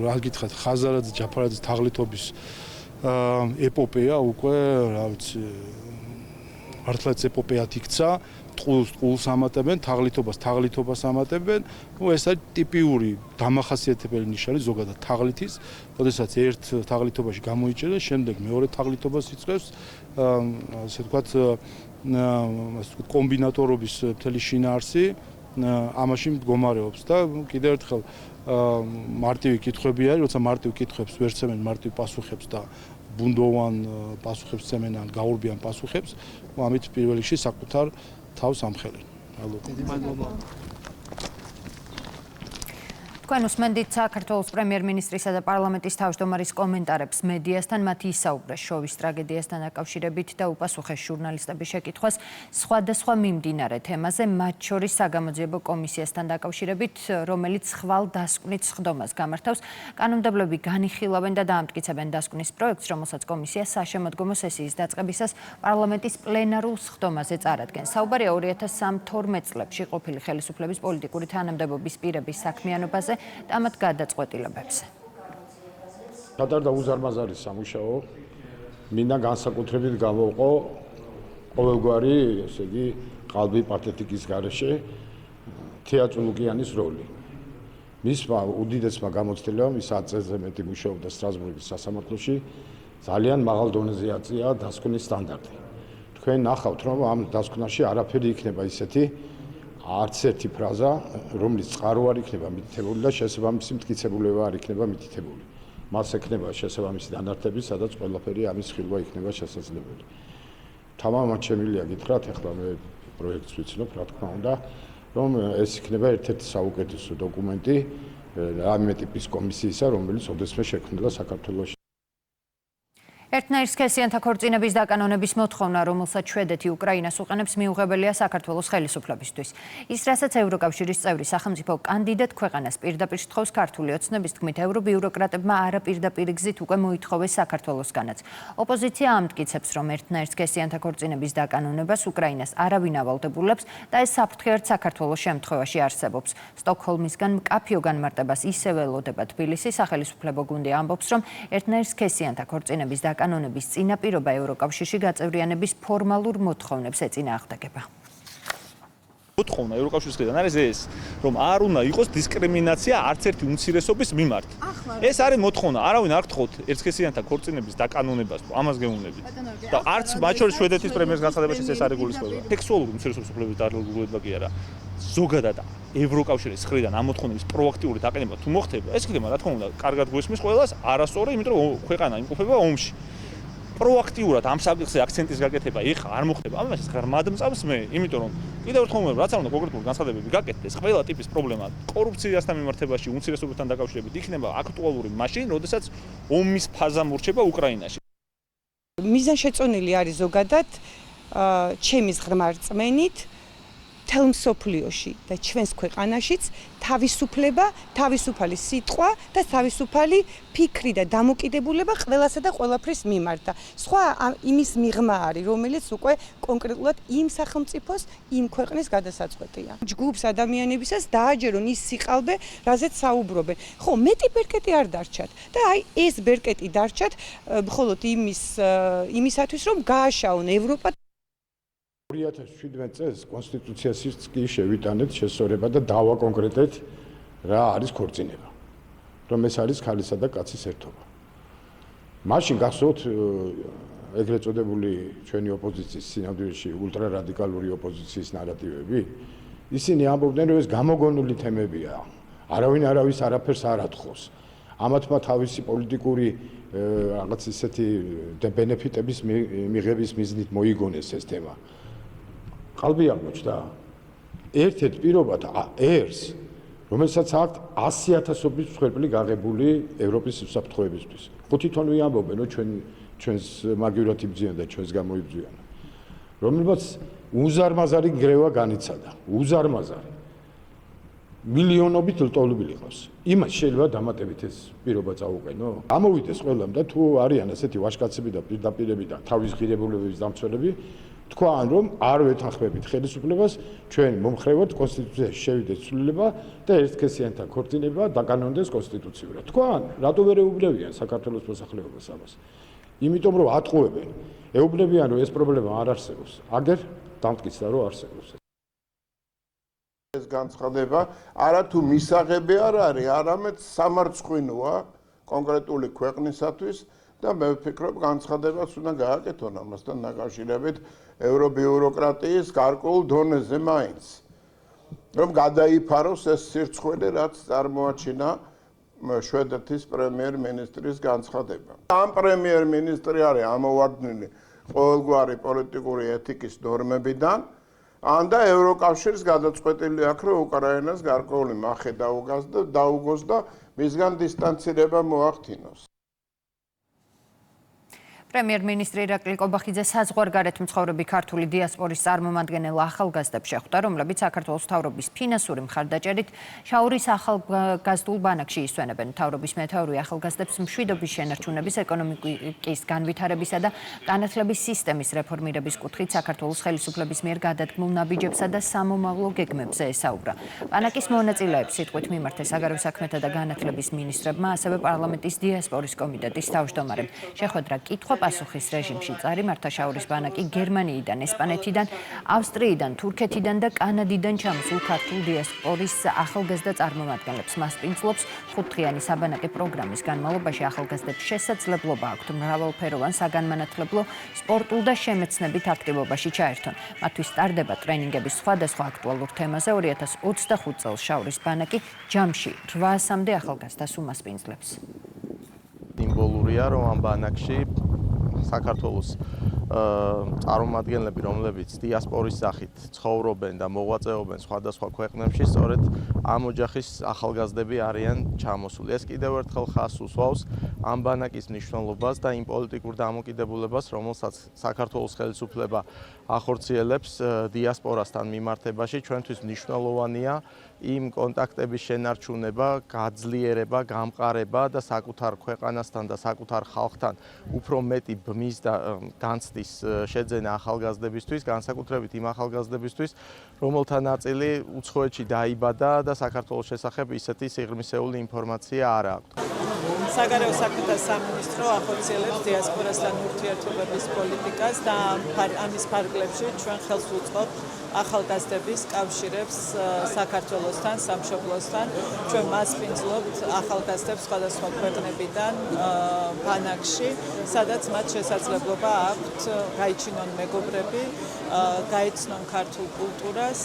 რა გითხრათ, ხაზარაძე ჯაფარაძის თაღლითობის ეპოპეა უკვე, რა ვიცი, მართლაც ეპოპეად იქცა, ტყულს ამატებენ, თაღლითობას ამატებენ. ეს არის ტიპიური დამახასიათებელი ნიშანი ზოგადად თაღლითის, როდესაც ერთ თაღლითობაში გამოიჭერენ, შემდეგ მეორე თაღლითობას იწყებს, ასე ვთქვათ, კომბინატორობის მთელი შინაარსი ამაში მდგომარეობს და კიდევ ერთხელ მარტივი კითხვები არის, როცა მარტივ კითხვებს ვერცემენ მარტივ პასუხებს და ბუნდოვან პასუხებს წემენ ან გაურბიან პასუხებს, ამით პირველ რიგში საკუთარ თავს ამხელენ. მადლობა. თქვენ უსმენდით საქართველოს პრემიერ-მინისტრისა და პარლამენტის თავმჯდომარის კომენტარებს მედიასთან, მათ ისაუბრეს შოვის ტრაგედიასთან დაკავშირებით და უპასუხეს ჟურნალისტების შეკითხვას სხვადასხვა მიმდინარე თემაზე, მათ შორის საგამოძიებო კომისიასთან დაკავშირებით, რომელიც ხვალდასკვნით სხდომას გამართავს. კანონმდებლები განიხილავენ და დაამტკიცებენ დასკვნის პროექტს, რომელსაც კომისია საშემოდგომო სესიის დაწყებისას პარლამენტის პლენარულ სხდომაზე წარადგენს. საუბარია 2013 წლებში ყოფილი ხელისუფლების პოლიტიკური თანამდებობის პირების საქმიანობაზე და მათ გადაწყვეტილებებზე. გადარდა უზარმაზარი სამუშაო, მინდა განსაკუთრებით გამოვყო ყოველგვარი, ესე იგი, ყალბი პათეტიკის გარეშე თეატრი ლუკიანის როლი. მისმა უდიდესმა გამოცდილებამ ის 10 წელზე მეტი მუშაობდა სტრასბურგის სასამართლოში, ძალიან მაღალ დონეზე აწია დასკვნის სტანდარტი. თქვენ ნახავთ, რომ ამ დასკვნაში არაფერი იქნება ისეთი არც ერთი ფრაზა, რომლის წყარო არ იქნება მითითებული და შესაბამისი მტკიცებულება არ იქნება მითითებული. მას ექნება შესაბამისი დანართები, სადაც ყველაფერი ამის ხილვა იქნება შესაძლებელი. თამამად შემიძლია გითხრათ, ახლა მე პროექტს ვიცნობ, რა თქმა უნდა, რომ ეს იქნება ერთ-ერთი საუკეთესო დოკუმენტი ამ ტიპის კომისიისა, რომელიც ოდესმე შექმნილა საქართველოში. ერთნაირსქესიანთა ქორწინების დაკანონების მოთხოვნა, რომელსაც შვედეთი უკრაინას უყენებს, მიუღებელია საქართველოს ხელისუფლებისთვის. ის, რასაც ევროკავშირის წევრი სახელმწიფო კანდიდატ ქვეყანას პირდაპირ სთხოვს ქართული ოცნების თქმით, ევრობიუროკრატებმა არაპირდაპირი გზით უკვე მოითხოვეს საქართველოსგანაც. ოპოზიცია ამტკიცებს, რომ ერთნაირსქესიანთა ქორწინების დაკანონებას უკრაინას არავინ ავალდებულებს და ეს საფრთხე საქართველოს შემთხვევაში არსებობს. სტოკჰოლმისგან მკაფიო განმარტებას ისევე ელოდება თბილისი. სახელისუფლებო გუნდი ამბობს, რომ ერთნაირსქესიანთა ქორწინების კანონების წინაპირობა ევროკავშირში გაწევრიანების ფორმალურ მოთხოვნებს ეწინააღმდეგება. მოთხოვნა ევროკავშირის მხრიდან არის ეს, რომ არ უნდა იყოს დისკრიმინაცია არც ერთი უმცირესობის მიმართ. ეს არის მოთხოვნა, არავინ არ გთხოვთ ერთსქესიანთა ქორწინების დაკანონებას, ამას გეუბნებით. და არც მათ შორის შვედეთის პრემიერის განცხადებაში ეს არის გულისხმობა. სექსუალური უმცირესობის უფლებების დარღვევა კი არა. ზოგადად ევროკავშირის მხრიდან ამ მოთხოვნების პროაქტიული დაყენება თუ მოხდება, ეს ხდება, რა თქმა უნდა, კარგად გვესმის ყველას, არასწორი, იმიტომ რომ ქვეყანა იმყოფება ომში. პროაქტიურად ამ საკითხზე აქცენტის გაკეთება ეხლა არ მოხდება. ამას ღრმად მწავს მე, იმიტომ რომ კიდევ ერთხელ ვუმეორ, რაც არ უნდა კონკრეტული განცხადებები გაკეთდეს, ყველა ტიპის პრობლემა კორუფციასთან მიმართებაში, უმცირესობებთან დაკავშირებით იქნება აქტუალური მაშინ, როდესაც ომის ფაზა მორჩება უკრაინაში. მიზანშეწონილი არის ზოგადად ჩემის ღრმა რწმენით მთელ მსოფლიოში და ჩვენს ქვეყანაშიც თავისუფლება, თავისუფალი სიტყვა და თავისუფალი ფიქრი და დამოკიდებულება ყველასა და ყველაფრის მიმართ. სხვა იმის მიღმა არის, რომელიც უკვე კონკრეტულად იმ სახელმწიფოს, იმ ქვეყნის გადასაწყვეტია. ჯგუფს ადამიანებისას დააჯერონ ის სიყალბე, რაზეც საუბრობენ. ხო, მეტი ბერკეტი არ დარჩათ და აი ეს ბერკეტი დარჩათ მხოლოდ იმისათვის, რომ გააშაონ ევროპა 2017 წელს კონსტიტუციაშიც კი შევიტანეთ შესწორება და დავაკონკრეტეთ რა არის ქორწინება. რომ ეს არის ქალისა და კაცის ერთობა. მაშინ გახსოვთ ეგრეთ წოდებული ჩვენი ოპოზიციის სინამდვილეში ულტრარადიკალური ოპოზიციის ნარატივები. ისინი ამბობდნენ, რომ ეს გამოგონული თემებია. არავინ არავის არაფერს არ ათხოვს. ამათმა თავისი პოლიტიკური რაღაც ისეთი ბენეფიტების მიღების მიზნით მოიგონეს ეს თემა. qalbi აღმოჩნდა ერთ-ერთ პირობად ერს, რომელსაც აქვს 100,000-ობის მსხვერპლი გაღებული ევროპის საფრთხეებისთვის. ხო თვითონ ვიამბობენ, რომ ჩვენს მაგივრად იბძიან და ჩვენს გამოიბძიან. რომელსაც უზარმაზარი გრევა განიცადა, უზარმაზარი. მილიონობით ლტოლობილი ყავს. იმას შეიძლება დამატებით ეს პირობა წაუყენო? ამოვიდეს ყველამ და თუ არიან ასეთი ვაჟკაცები და პირდაპირები და თავის ღირებულებების დამცველები, თქვან რომ არ ვეთანხმებით ხელისუფლებას, ჩვენ მომხრევად კონსტიტუციაში შევიდეს ცვლილება და ერთსქესიანთა ქორწინება დაკანონდეს კონსტიტუციურად. თქვან რატო ვერ ეუბნებიან საქართველოს მოსახლეობას ამას? იმიტომ რომ ატყუებენ, ეუბნებიან რომ ეს პრობლემა არ არსებობს. აგერ დამტკიცდა რომ არსებობს. ეს განცხადება არა თუ მისაღები არ არის, არამედ სამარცხვინოა კონკრეტული ქვეყნისათვის და მე ვფიქრობ განცხადებას უნდა გააკეთონ ამასთან დაკავშირებით ევრობიუროკრატიის გარკვეულ დონეზე მაინც. რომ გადაიფაროს ეს სირცხველი, რაც წარმოაჩინა შვედეთის პრემიერ-მინისტრის განცხადება. ამ პრემიერ-მინისტრი არის ამოვარდნილი ყოველგვარი პოლიტიკური ეთიკის ნორმებიდან, ან და ევროკავშირის გადაწყვეტილი აქვს, რომ უკრაინას გარკვეული მახე დაუგოს და მისგან დისტანცირება მოახდინოს. პრემიერ-მინისტრი ირაკლი კობახიძე საზღვარგარეთ მცხოვრები ქართული დიასპორის წარმომადგენელ ახალგაზრდებს შეხვდა, რომლებიც საქართველოს მთავრობის ფინანსური მხარდაჭერით შაურის ახალგაზრდულ ბანაკში ისვენებენ. მთავრობის მეთაური ახალგაზრდებს მშვიდობის შენარჩუნების, ეკონომიკის განვითარებისა და განათლების სისტემის რეფორმირების კუთხით საქართველოს ხელისუფლების მიერ გადადგმულ ნაბიჯებსა და სამომავლო გეგმებზე ესაუბრა. ბანაკის მონაწილეებს სიტყვით მიმართეს საგარეო საქმეთა და განათლების მინისტრებმა, ასევე პარლამენტის დიასპორის კომიტეტის თავმჯდომარემ. შეხვედრა კითხვა-პასუხის რეჟიმში წარიმართა შაურის ბანაკი გერმანიიდან, ესპანეთიდან, ავსტრიიდან, თურქეთიდან და კანადიდან ჩამოსულ ქართულ დიასპორის ახალგაზრდა წარმომადგენლებს. მას პინძლობს ხუთდღიანი საბანაკე პროგრამის განმავლობაში ახალგაზრდებს შესაძლებლობა აქვთ მრავალფეროვან საგანმანათლებლო, სპორტულ და შემეცნებით აქტივობაში ჩაერთონ. მათთვის ტარდება ტრენინგების სხვადასხვა აქტუალურ თემაზე. 2025 წელს შაურის ბანაკი ჯამში 800-მდე ახალგაზრდას უმასპინძლებს. სიმბოლურია, რომ ამ ბანაკში საქართველოს წარმომადგენლები, რომლებიც დიასპორის სახით ცხოვრობენ და მოღვაწეობენ სხვადასხვა ქვეყნებში, სწორედ ამ ოჯახის ახალგაზრდები არიან ჩამოსული. ეს კიდევ ერთხელ ხაზს უსვავს ამ ბანაკის მნიშვნელობას და იმ პოლიტიკურ დამოკიდებულებას, რომელსაც საქართველოს ხელისუფლება ახორციელებს დიასპორასთან მიმართებაში. ჩვენთვის მნიშვნელოვანია იმ კონტაქტების შენარჩუნება, გაძლიერება, გამყარება და საკუთარ ქვეყანასთან და საკუთარ ხალხთან უფრო მეტი ბმის და განცდის შეძენა ახალგაზრდებისთვის, განსაკუთრებით იმ ახალგაზრდებისთვის, რომელთა ნაწილი უცხოეთში დაიბადა და საქართველოს შესახებ ისეთი სიღრმისეული ინფორმაცია არ აქვს. საგარეო საქმეთა სამინისტრო ახორციელებს დიასპორასთან ურთიერთობების პოლიტიკას და ამის ფარგლებში ჩვენ ხელს ვუწყობთ ახალგაზრდების კავშირებს საქართველოსთან, სამშობლოსთან. ჩვენ მასპინძლობთ ახალგაზრდებს სხვადასხვა ქვეყნებიდან ბანაკში, სადაც მათ შესაძლებლობა აქვთ გაიჩინონ მეგობრები, გაეცნონ ქართულ კულტურას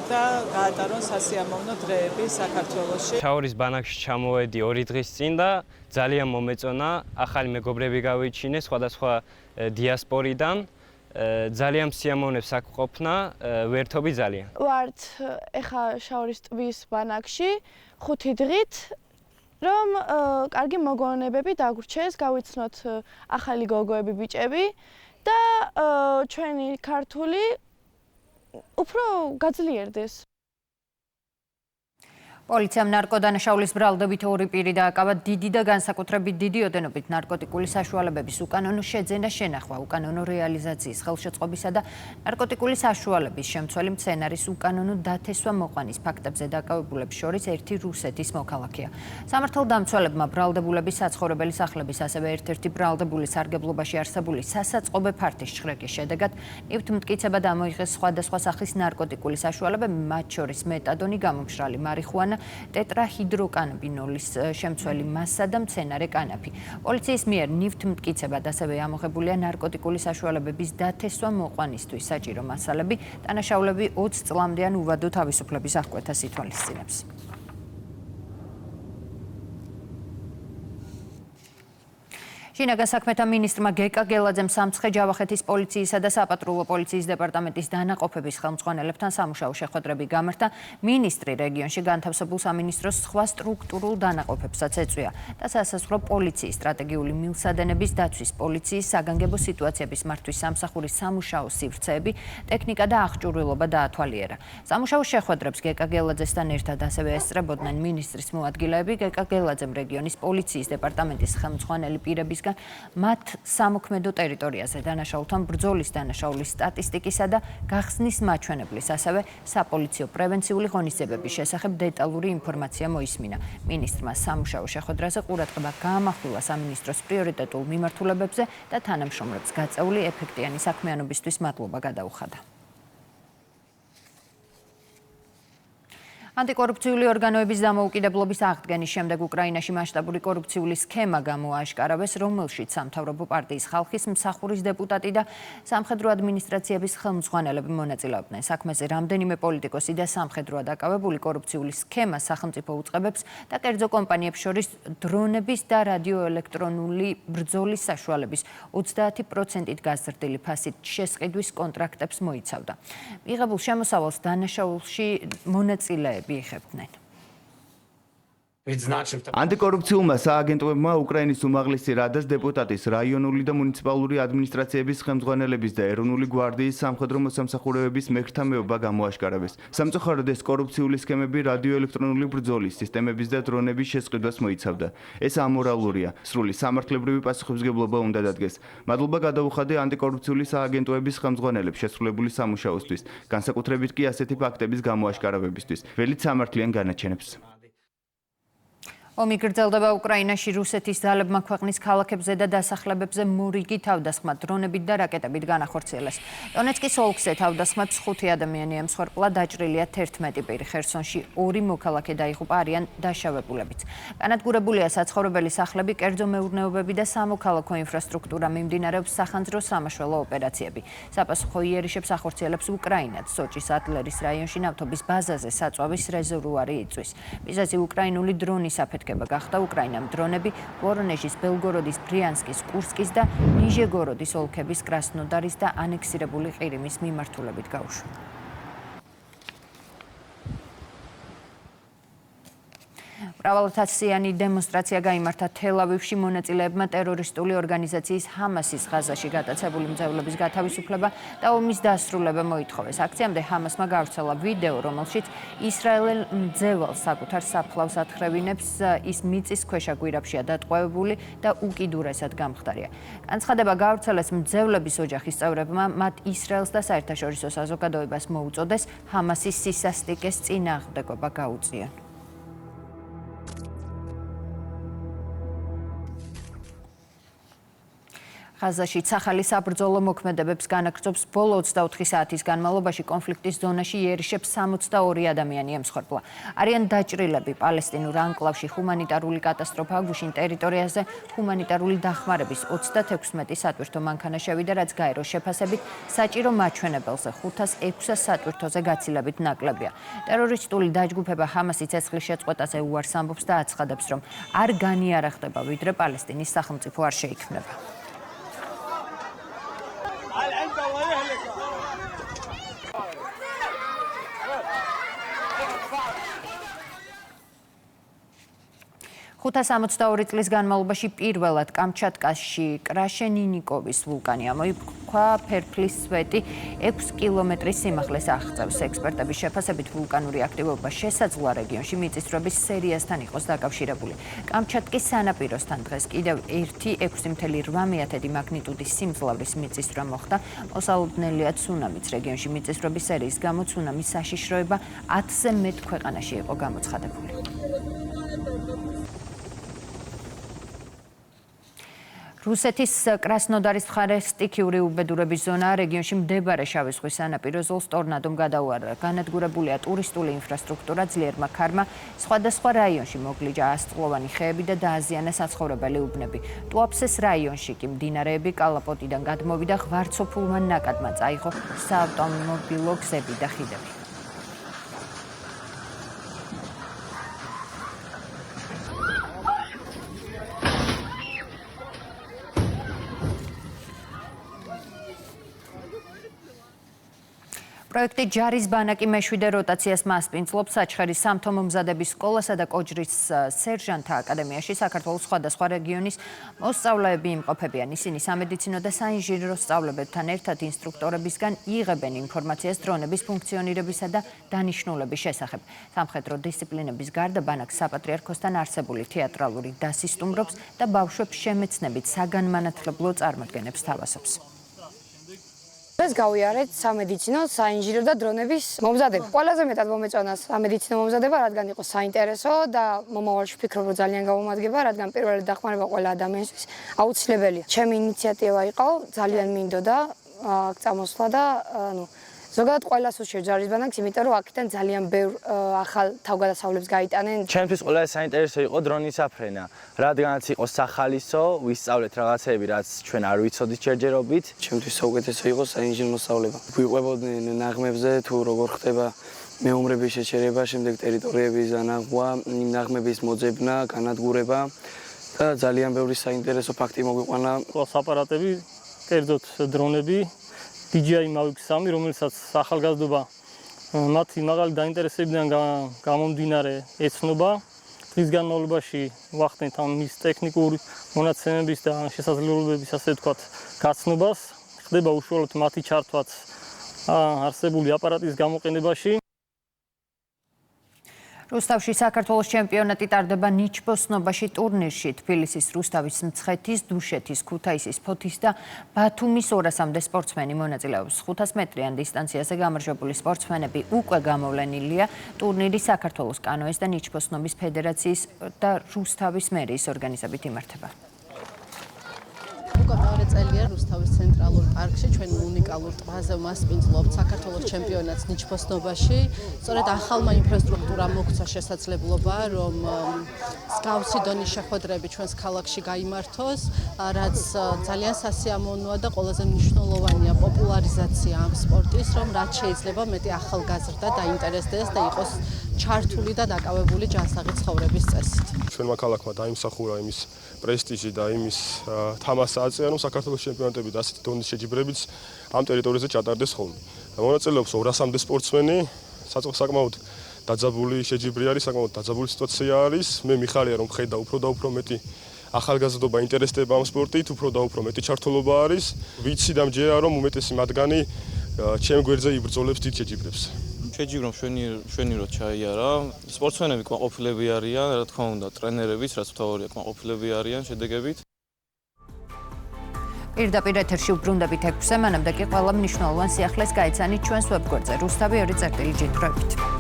და გაატარონ სასიამოვნო დღეები საქართველოში. შაურის ბანაკში ჩამოვედი 2 დღის წინ და ძალიან მომეწონა, ახალი მეგობრები გავიჩინე სხვადასხვა დიასპორიდან. ძალიან სიამოვნებს აქ ყოფნა, ვერთობი ძალიან. ვართ ეხა შაურის ტბის ბანაკში 5 დღით, რომ კარგი მოგონებები დაგვრჩეს, გავიცნოთ ახალი გოგოები, ბიჭები და ჩვენი ქართული უფრო გაძლიერდეს. პოლიციამ ნარკოდანაშაულის ბრალდებით 2 პირი დააკავა. დიდი და განსაკუთრებით დიდი ოდენობით ნარკოტიკული საშუალებების უკანონო შეძენა, შენახვა, უკანონო რეალიზაციის ხელშეწყობისა და ნარკოტიკული საშუალების შემცველი მცენარის უკანონო დათესვა მოყვანის ფაქტებზე დაკავებულებს შორის ერთი რუსეთის მოქალაქეა. სამართალდამცველებმა ბრალდებულების საცხოვრებელი სახლების, ასევე ერთ-ერთი ბრალდებული სარგებლობაში არსებული სასაწყობე ფართის შხრეკის შედეგად ნივთმტკიცება დამოიღეს სხვადასხვა სახის ნარკოტიკული საშუალებები, მათ შორის მეტადონი, გამომშრალი მარიხუანა, ტეტრაჰიდროკანაბინოლის შემცველი მასა და მცენარე კანაფი. პოლიციის მიერ ნივთმტკიცებად ასევე ამოღებულია ნარკოტიკული საშუალებების დათესვა მოყვანისთვის საჭირო მასალები, დანაშაულები 20 წლამდე ან უვადო თავისუფლების აღკვეთას ითვალისწინებს. შინაგან საქმეთა მინისტრმა გეკა გელაძემ სამცხე-ჯავახეთის პოლიციისა და საპატრულო პოლიციის დეპარტამენტის დანაყოფების ხელმძღვანელებთან სამუშაო შეხვედრები გამართა. მინისტრი რეგიონში განთავსებულ სამინისტროს სხვა სტრუქტურულ დანაყოფებსაც ეწვია და სასაზღვრო პოლიციის სტრატეგიული მილსადენების დაცვის, პოლიციის საგანგებო სიტუაციების მართვის სამსახურის სამუშაო სივრცეები, ტექნიკა და აღჭურვილობა დაათვალიერა. სამუშაო შეხვედრებს გეკა გელაძესთან ერთად ასევე ესწრებოდნენ მინისტრის მოადგილეები, გეკა გელაძემ რეგიონის პოლიციის დეპარტამენტის ხელმძღვანელი პირების მათ სამოქმედო ტერიტორიაზე დანაშაულთან ბრძოლის, დანაშაულის სტატისტიკისა და გახსნის მაჩვენებლის, ასევე საპოლიციო პრევენციული ღონისძიებების შესახებ დეტალური ინფორმაცია მოისმინა. მინისტრმა სამუშაო შეხვედრაზე ყურადღება გაამახვილა სამინისტროს პრიორიტეტულ მიმართულებებზე და თანამშრომლებს გაწეული ეფექტიანი საქმიანობისთვის მადლობა გადაუხადა. ანტიკორუფციული ორგანოების დამოუკიდებლობის აღდგენის შემდეგ უკრაინაში მასშტაბური კორუფციული სქემა გამოაშკარავეს, რომელშიც სამთავრობო პარტიის ხალხის მსახურის დეპუტატი და სამხედრო ადმინისტრაციების ხელმძღვანელები მონაწილეობდნენ. საქმეზე რამდენიმე პოლიტიკოსი და სამხედრო დაკავებული კორუფციული სქემა სახელმწიფო უწყებებს და კერძო კომპანიებს შორის დრონების და რადიოელექტრონული ბრძოლის საშუალების 30%-ით გაზრდილი ფასით შესყიდვის კონტრაქტებს მოიცავდა. მიღებულ შემოსავალს დანაშაულში მონაწილეები იხებდნენ. ანტიკორუფციულმა სააგენტოებმა უკრაინის უმაღლესი რადას დეპუტატის, რაიონული და მუნიციპალური ადმინისტრაციების ხელმძღვანელების და ეროვნული გვარდიის სამხედრო მოსამსახურეების მეხთამეობა გამოაშკარავეს. სამწუხაროდ ეს კორუფციული სქემები რადიოელექტრონული ბრძოლის სისტემების და დრონების შესყიდვას მოიცავდა. ეს ამორალურია. სრული სამართლებრივი პასუხისმგებლობა უნდა დადგეს. მადლობა გადაუხადე ანტიკორუფციული სააგენტოების ხელმძღვანელებს შესრულებული სამუშაოსთვის, განსაკუთრებით კი ასეთი ფაქტების გამოაშკარავებისთვის. ველით სამართლიან განაჩენებს. ომი გრძელდება უკრაინაში. რუსეთის ძალებმა ქვეყნის ქალაქებზე და დასახლებებზე მორიგი თავდასხმა დრონებით და რაკეტებით განახორციელეს. დონეცკის ოლქზე თავდასხმებს 5 ადამიანი ემსხვერპლა, დაჭრილია 11 პირი. ხერსონში 2 მოქალაქე დაიღუპა, არიან დაშავებულებიც. განადგურებულია საცხოვრებელი სახლები, კერძო მეურნეობები და სამოქალაქო ინფრასტრუქტურა. მიმდინარეობს სახანძრო სამაშველო ოპერაციები. საპასუხო იერიშებს ახორციელებს უკრაინაც. სოჭის ადლერის რაიონში ნავთობის ბაზაზე საწვავის რეზერვუარი იწვის. მიზეზი უკრაინული დრონის აფეთქება გახდა. უკრაინამ დრონები ვორონეჟის, ბელგოროდის, ბრიანსკის, კურსკის და ნიჟეგოროდის ოლქების კრასნოდარის და ანექსირებული ყირიმის მიმართულებით გაუშვა. მრავალათასიანი დემონსტრაცია გაიმართა თელ-ავივში. მონაწილეებმა ტერორისტული ორგანიზაციის ჰამასის ღაზაში გატაცებული მძევლების გათავისუფლება და ომის დასრულება მოითხოვეს. აქციამდე ჰამასმა გავრცელა ვიდეო, რომელშიც ისრაელ მძევალს საკუთარ საფლავს ათხრევინებს. ის მიწისქვეშა გვირაბშია დატყვევებული და უკიდურესად გამხდარია. განცხადება გავრცელეს მძევლების ოჯახის წევრებმა, მათ ისრაელს და საერთაშორისო საზოგადოებას მოუწოდეს ჰამასის სისასტიკეს წინააღმდეგობა გაუწიონ. ღაზაში ახალი საბრძოლო მოქმედებებს განაგრძობს. ბოლო 24 საათის განმავლობაში კონფლიქტის ზონაში იერიშებს 62 ადამიანი ემსხვერპლა. არიან დაჭრილები. პალესტინურ ანკლავში ჰუმანიტარული კატასტროფა. გუშინ ტერიტორიაზე ჰუმანიტარული დახმარების 36 სატვირთო მანქანა შევიდა, რაც გაეროს შეფასებით საჭირო მაჩვენებელზე 506 სატვირთოზე გაცილებით ნაკლებია. ტერორისტული დაჯგუფება ჰამასი ცეცხლის შეწყვეტაზე უარს ამბობს და აცხადებს, რომ არ განიარაღდება, ვიდრე პალესტინის სახელმწიფო არ შეიქმნება. ხუთა 62 წლის განმავლობაში პირველად კამჩატკაში კრაშენინიკოვის ვულკანი ამოიფრქვა. ფერფლის სვეტი 6 კილომეტრის სიმაღლეს აღწევს. ექსპერტების შეფასებით ვულკანური აქტივობა შესაძლოა რეგიონში მიწისძვრების სერიასთან იყოს დაკავშირებული. კამჩატკის სანაპიროსთან დღეს კიდევ ერთი 6.8 მაგნიტუდის სიმძლავრის მიწისძვრა მოხდა. მოსალოდნელია ცუნამიც. რეგიონში მიწისძვრების სერიის გამო ცუნამის საშიშროება 10-ზე მეტ ქვეყანაში იყო გამოცხადებული. რუსეთის კრასნოდარის მხარეს სტიქიური უბედურების ზონა რეგიონში მდებარე შავი ზღვის სანაპირო ზოლს ტორნადომ გადაუარა. განადგურებულია ტურისტული ინფრასტრუქტურა, ძლიერმა ქარმა, სხვადასხვა რაიონში მოგლიჯა ასწლოვანი ხეები და დააზიანა საცხოვრებელი უბნები. ტუაფსეს რაიონში კი მდინარეები კალაპოტიდან გადმოვიდა, ღვარცოფულმა ნაკადმა წაიღო საავტომობილო გზები და ხიდები. პროექტი ჯარის ბანაკი მეშვიდე როტაციას მასპინძლობს საჩხერის სამთო მომზადების სკოლასა და კოჯრის სერჟანთა აკადემიაში. საქართველოს სხვადასხვა რეგიონის მოსწავლეები იმყოფებიან. ისინი სამედიცინო და საინჟინრო სწავლებებთან ერთად ინსტრუქტორებისგან იღებენ ინფორმაციას დრონების ფუნქციონირებისა და დანიშნულების შესახებ. სამხედრო დისციპლინების გარდა ბანაკს საპატრიარქოსთან არსებული თეატრალური დასი სტუმრობს და ბავშვებს შემეცნებით საგანმანათლებლო წარმოდგენებს თავასობს. ეს გავიარეთ სამედიცინო, საინჟინრო და დრონების მომზადება. ყველაზე მეტად მომეწონა სამედიცინო მომზადება, რადგან იყო საინტერესო და მომავალში ვფიქრობ, რომ ძალიან გამომადგება, რადგან პირველად დახმარება ყველა ადამიანისთვის აუცილებელია. ჩემი ინიციატივა იყო, ძალიან მინდოდა აქ წამოსვლა და ზოგადად ყველას შეჯარის ბანაკს, იმიტომ რომ აქედან ძალიან ბევრ ახალ თავგადასავლებს გაიტანენ. ჩემთვის ყველაზე საინტერესო იყო დრონის აფრენა, რადგანაც იყო სახალისო, ვისწავლეთ რაღაცეები, რაც ჩვენ არ ვიცოდით ჯერჯერობით. ჩემთვის საუკეთესო იყო საინჟინრო მოსწავლება. გვიყვებოდნენ ნაღმებზე თუ როგორ ხდება მეომრების შეჩერება, შემდეგ ტერიტორიების ანაღვა, ნაღმების მოძებნა, განადგურება და ძალიან ბევრი საინტერესო ფაქტი მოგვიყვანა. ყველას აპარატები, კერძოდ დრონები, DJI Mavic 3, რომელსაც ახალგაზრდობა მათი მაღალი დაინტერესებიდან გამომდინარე ეცნობა. დღის განმავლობაში ვახდენთ ამ მის ტექნიკური მონაცემების და შესაძლებლობების, ასე ვთქვათ, გაცნობას. ხდება უშუალოდ მათი ჩართვაც არსებული აპარატის გამოყენებაში. რუსთავში საქართველოს ჩემპიონატი ტარდება ნიჩბოსნობაში ტურნირში. თბილისის, რუსთავის, მცხეთის, დუშეთის, ქუთაისის, ფოთის და ბათუმის 200-მდე სპორტსმენი მონაწილეობს. 500 მეტრიან დისტანციაზე გამარჯვებული სპორტსმენები უკვე გამოვლენილია. ტურნირი საქართველოს კანოეს და ნიჩბოსნობის ფედერაციის და რუსთავის მერიის ორგანიზებით იმართება. უკვე მეორე წელია რუსთავის ცენტრალურ პარკში ჩვენ უნიკალურ ტბაზე მასპინძლობთ საქართველოს ჩემპიონატს ნიჩბოსნობაში. სწორედ ახალმა ინფრასტრუქტურამ მოგცა შესაძლებლობა, რომ მსგავსი დონის შეხვედრები ჩვენს ქალაქში გაიმართოს, რაც ძალიან სასიამოვნოა და ყველაზე მნიშვნელოვანია პოპულარიზაცია ამ სპორტის, რომ რაც შეიძლება მეტი ახალგაზრდა დაინტერესდეს და იყოს ჩართული და დაკავებული ჯანსაღი ცხოვრების წესით. ჩვენმა ქალაქმა დაიმსახურა იმის პრესტიჟი და იმის თამასა აწია, რომ საქართველოს ჩემპიონატები და ასეთი დონის შეჯიბრებიც ამ ტერიტორიაზე ჩატარდეს ხოლმე. მონაწილეობს 200-მდე სპორტსმენი, საკმაოდ დაძაბული შეჯიბრი არის, საკმაოდ დაძაბული სიტუაცია არის. მე მიხარია რომ ხედა უფრო და უფრო მეტი ახალგაზრდობა ინტერესდება ამ სპორტით, უფრო და უფრო მეტი ჩართულობა არის. ვიცი და მჯერა რომ უმეტესი მათგანი ჩემ გვერდზე იბრძოლებს დიდ შეჯიბრებს. შეჯიბრომ შვენივრად ჩაიარა. სპორტსმენები კმაყოფილები არიან, რა თქმა უნდა, ტრენერებიც, რაც მთავარია, კმაყოფილები არიან შედეგებით. პირდაპირ ეთერში უბრუნდებით 6-ზე, მანამდე კი ყველა მნიშვნელოვან სიახლეს გაიცანით ჩვენს ვებგვერდზე. რუსთავი 2.gt.